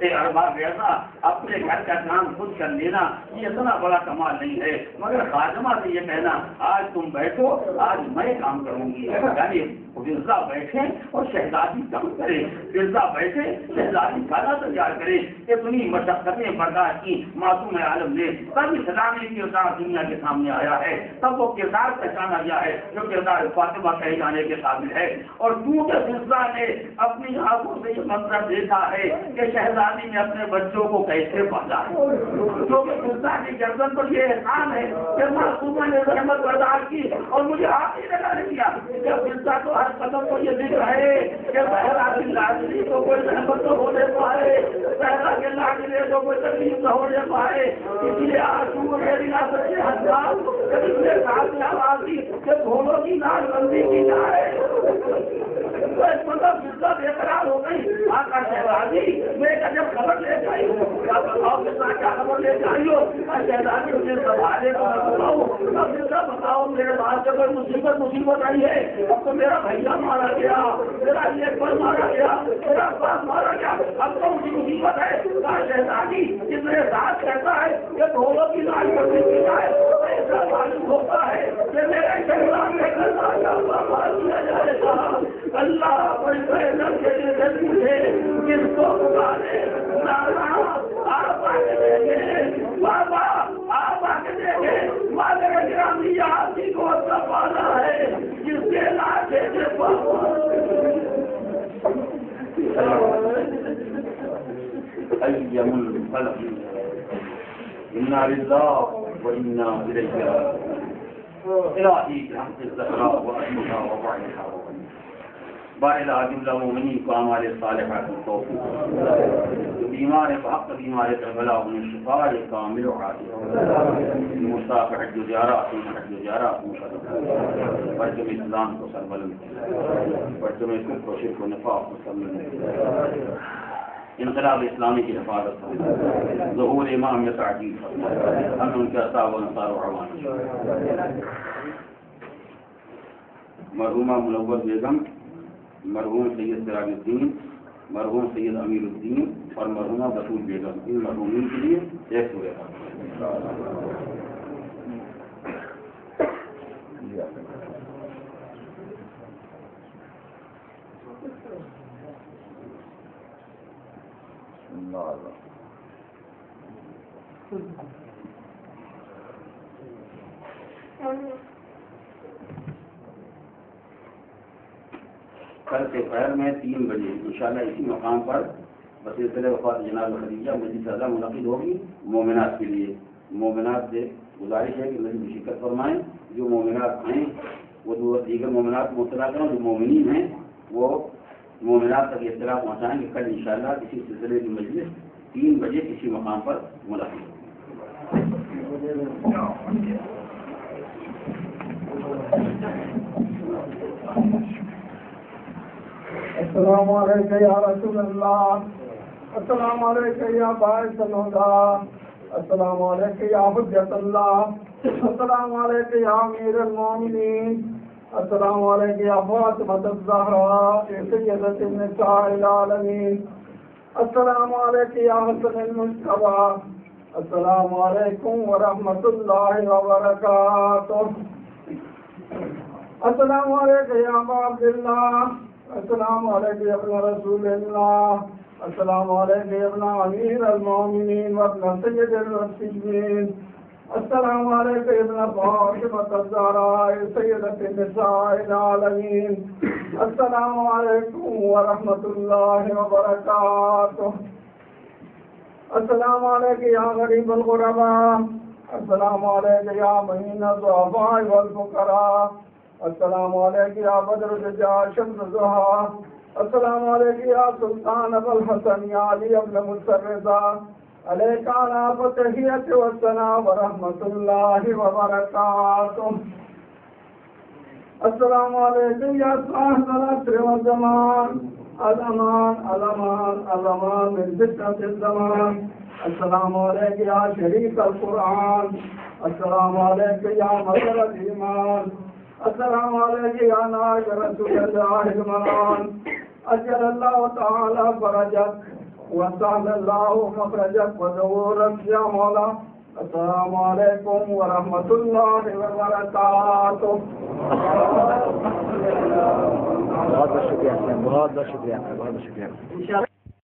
اربا بیٹا اپنے گھر کا کام خود کر لینا یہ اتنا بڑا کمال نہیں ہے، مگر خادمہ سے یہ کہنا آج تم بیٹھو آج میں کام کروں گی، یعنی مرزا بیٹھے اور شہزادی کم کرے، مرزا بیٹھے شہزادی کھانا تیار کرے، اتنی مشقتیں برداشت کی معصوم عالم نے، تب اسلامی کردار دنیا کے سامنے آیا ہے، تب وہ کردار پہچانا گیا ہے جو کردار فاطمہ کہے جانے کے قابل ہے۔ اور کیونکہ مرزا نے اپنی آنکھوں سے یہ منظر دیکھا ہے کہ شہزادی نے اپنے بچوں کو کیسے پالا ہے، کیونکہ مرزا کی گردن پر یہ احسان ہے کہ معصومہ نے رحمت برداشت کی اور مجھے آپ ہی لگا دیا کہ مرزا تو ہر قدم کو یہ ذکر ہے کہ بہرا کی لاڈلی کو کوئی رحمت تو ہونے پائے، بہرا کے لاڈلے کو کوئی تکلیف نہ ہونے پائے، اس لیے آنسو میری ریاست کے حساب اس نے ساتھ میں آواز دی کہ دھولوں کی ناک بندی کی جائے۔ مطلب مرزا بے قرار ہو گئی، آقا شہزادی میں جب خبر لے جائی ہوں کیا بتاؤ مرزا کیا خبر لے جائی ہو، شہزادی مجھے سنبھالے تو میں بتاؤں، اب مرزا بتاؤ میرے پاس سے کوئی مصیبت آئی ہے، اب تو میرا بھیا مارا گیا، میرا یہ پر مارا گیا، میرا باپ مارا گیا، اب تو مجھے مصیبت ہے۔ شہزادی جس نے ساتھ کہتا ہے کہ دھولوں کی ناچ کرنے کی جائے ایسا معلوم ہوتا ہے کہ میرے شہزاد میں کرنا کیا جائے گا۔ اللہ کس کو پکارے، آپ آ کے دیکھیں بابا، آپ آ کے دیکھیں مالک گرامی آپ کی کو پالا ہے جس کے لاتے سے أيّم الخلق إنا لله وإنا إليه راجعون إلهي بحق الزهراء وأهلها وبعدها بارد جملہ مومنین کو اعمال صالحات توفیق بیمار بحق بیمار کربلا انہیں شفاء کامل و عاجل مصطفی حج و زیارات پرچم اسلام کو سربلند پرچم کفر و شرک و نفاق کو سربلند انقلاب اسلامی کی حفاظت ظہور امام میں تعجیل ہم ان کے اصحاب و انصار و عوان مرحومہ منور بیگم، مرحوم سید سراج الدین، مرحوم سید امیر الدین اور مرحومہ بطول بیگم، ان مرحومین کے لیے ایک سورہ کل سے پہر میں 3 بجے انشاءاللہ اسی مقام پر بسلسلہ وفات جناب خدیجہ مجلس اعلیٰ منعقد ہوگی مومنات کے لیے۔ مومنات سے گزارش ہے کہ مجلس شرکت فرمائیں، جو مومنات ہیں وہ دیگر مومنات کو مطلع کریں، جو مومنین ہیں وہ مومنات تک اطلاع پہنچائیں گے۔ کل انشاءاللہ اسی سلسلے کی مجلس 3 بجے کسی مقام پر منعقد ہوگی۔ السلام علیکم یا رسول اللہ، السلام علیکم یا باعث الہدی، السلام علیکم یا حجت اللہ، السلام علیکم یا امیر المومنین، السلام علیکم یا فاطمہ الزہراء سیدۃ النساء العالمین، السلام علیکم یا حسن المجتبیٰ، السلام علیکم ورحمۃ اللہ وبرکاتہ، السلام علیکم یا ابا عبداللہ، السلام علیکم یا ابن رسول اللہ، السلام علیکم یا ابن امیر المومنین وابن سید الرسولین، السلام علیکم یا ابن فاطمہ الزہراء سیدۃ النساء العالمین، السلام علیکم ورحمۃ اللہ وبرکاتہ، السلام علیکم یا غریب الغرباء، السلام علیکم یا معین الضعفاء والفقراء، السلام علیکم یا بدر الدجال شمس الضحیٰ، السلام علیکم یا سلطان ابو الحسن یا علی ابن مسرزہ، علیک آلاف تحیت والثناء ورحمۃ اللہ وبرکاتہ، السلام علیکم یا صاحب العصر والزمان، الامان الامان الامان من فتنة الزمان، السلام علیکم یا شریف القرآن، السلام علیکم یا مظہر الایمان، السلام علیکم یا نائب رسول اللہ المنان، اجل اللہ تعالی فرجک وسهل الله مخرجك وظهورك يا مولا. السلام عليكم ورحمة الله وبركاته. بہت بہت شکریہ، بہت بہت شکریہ، بہت بہت شکریہ.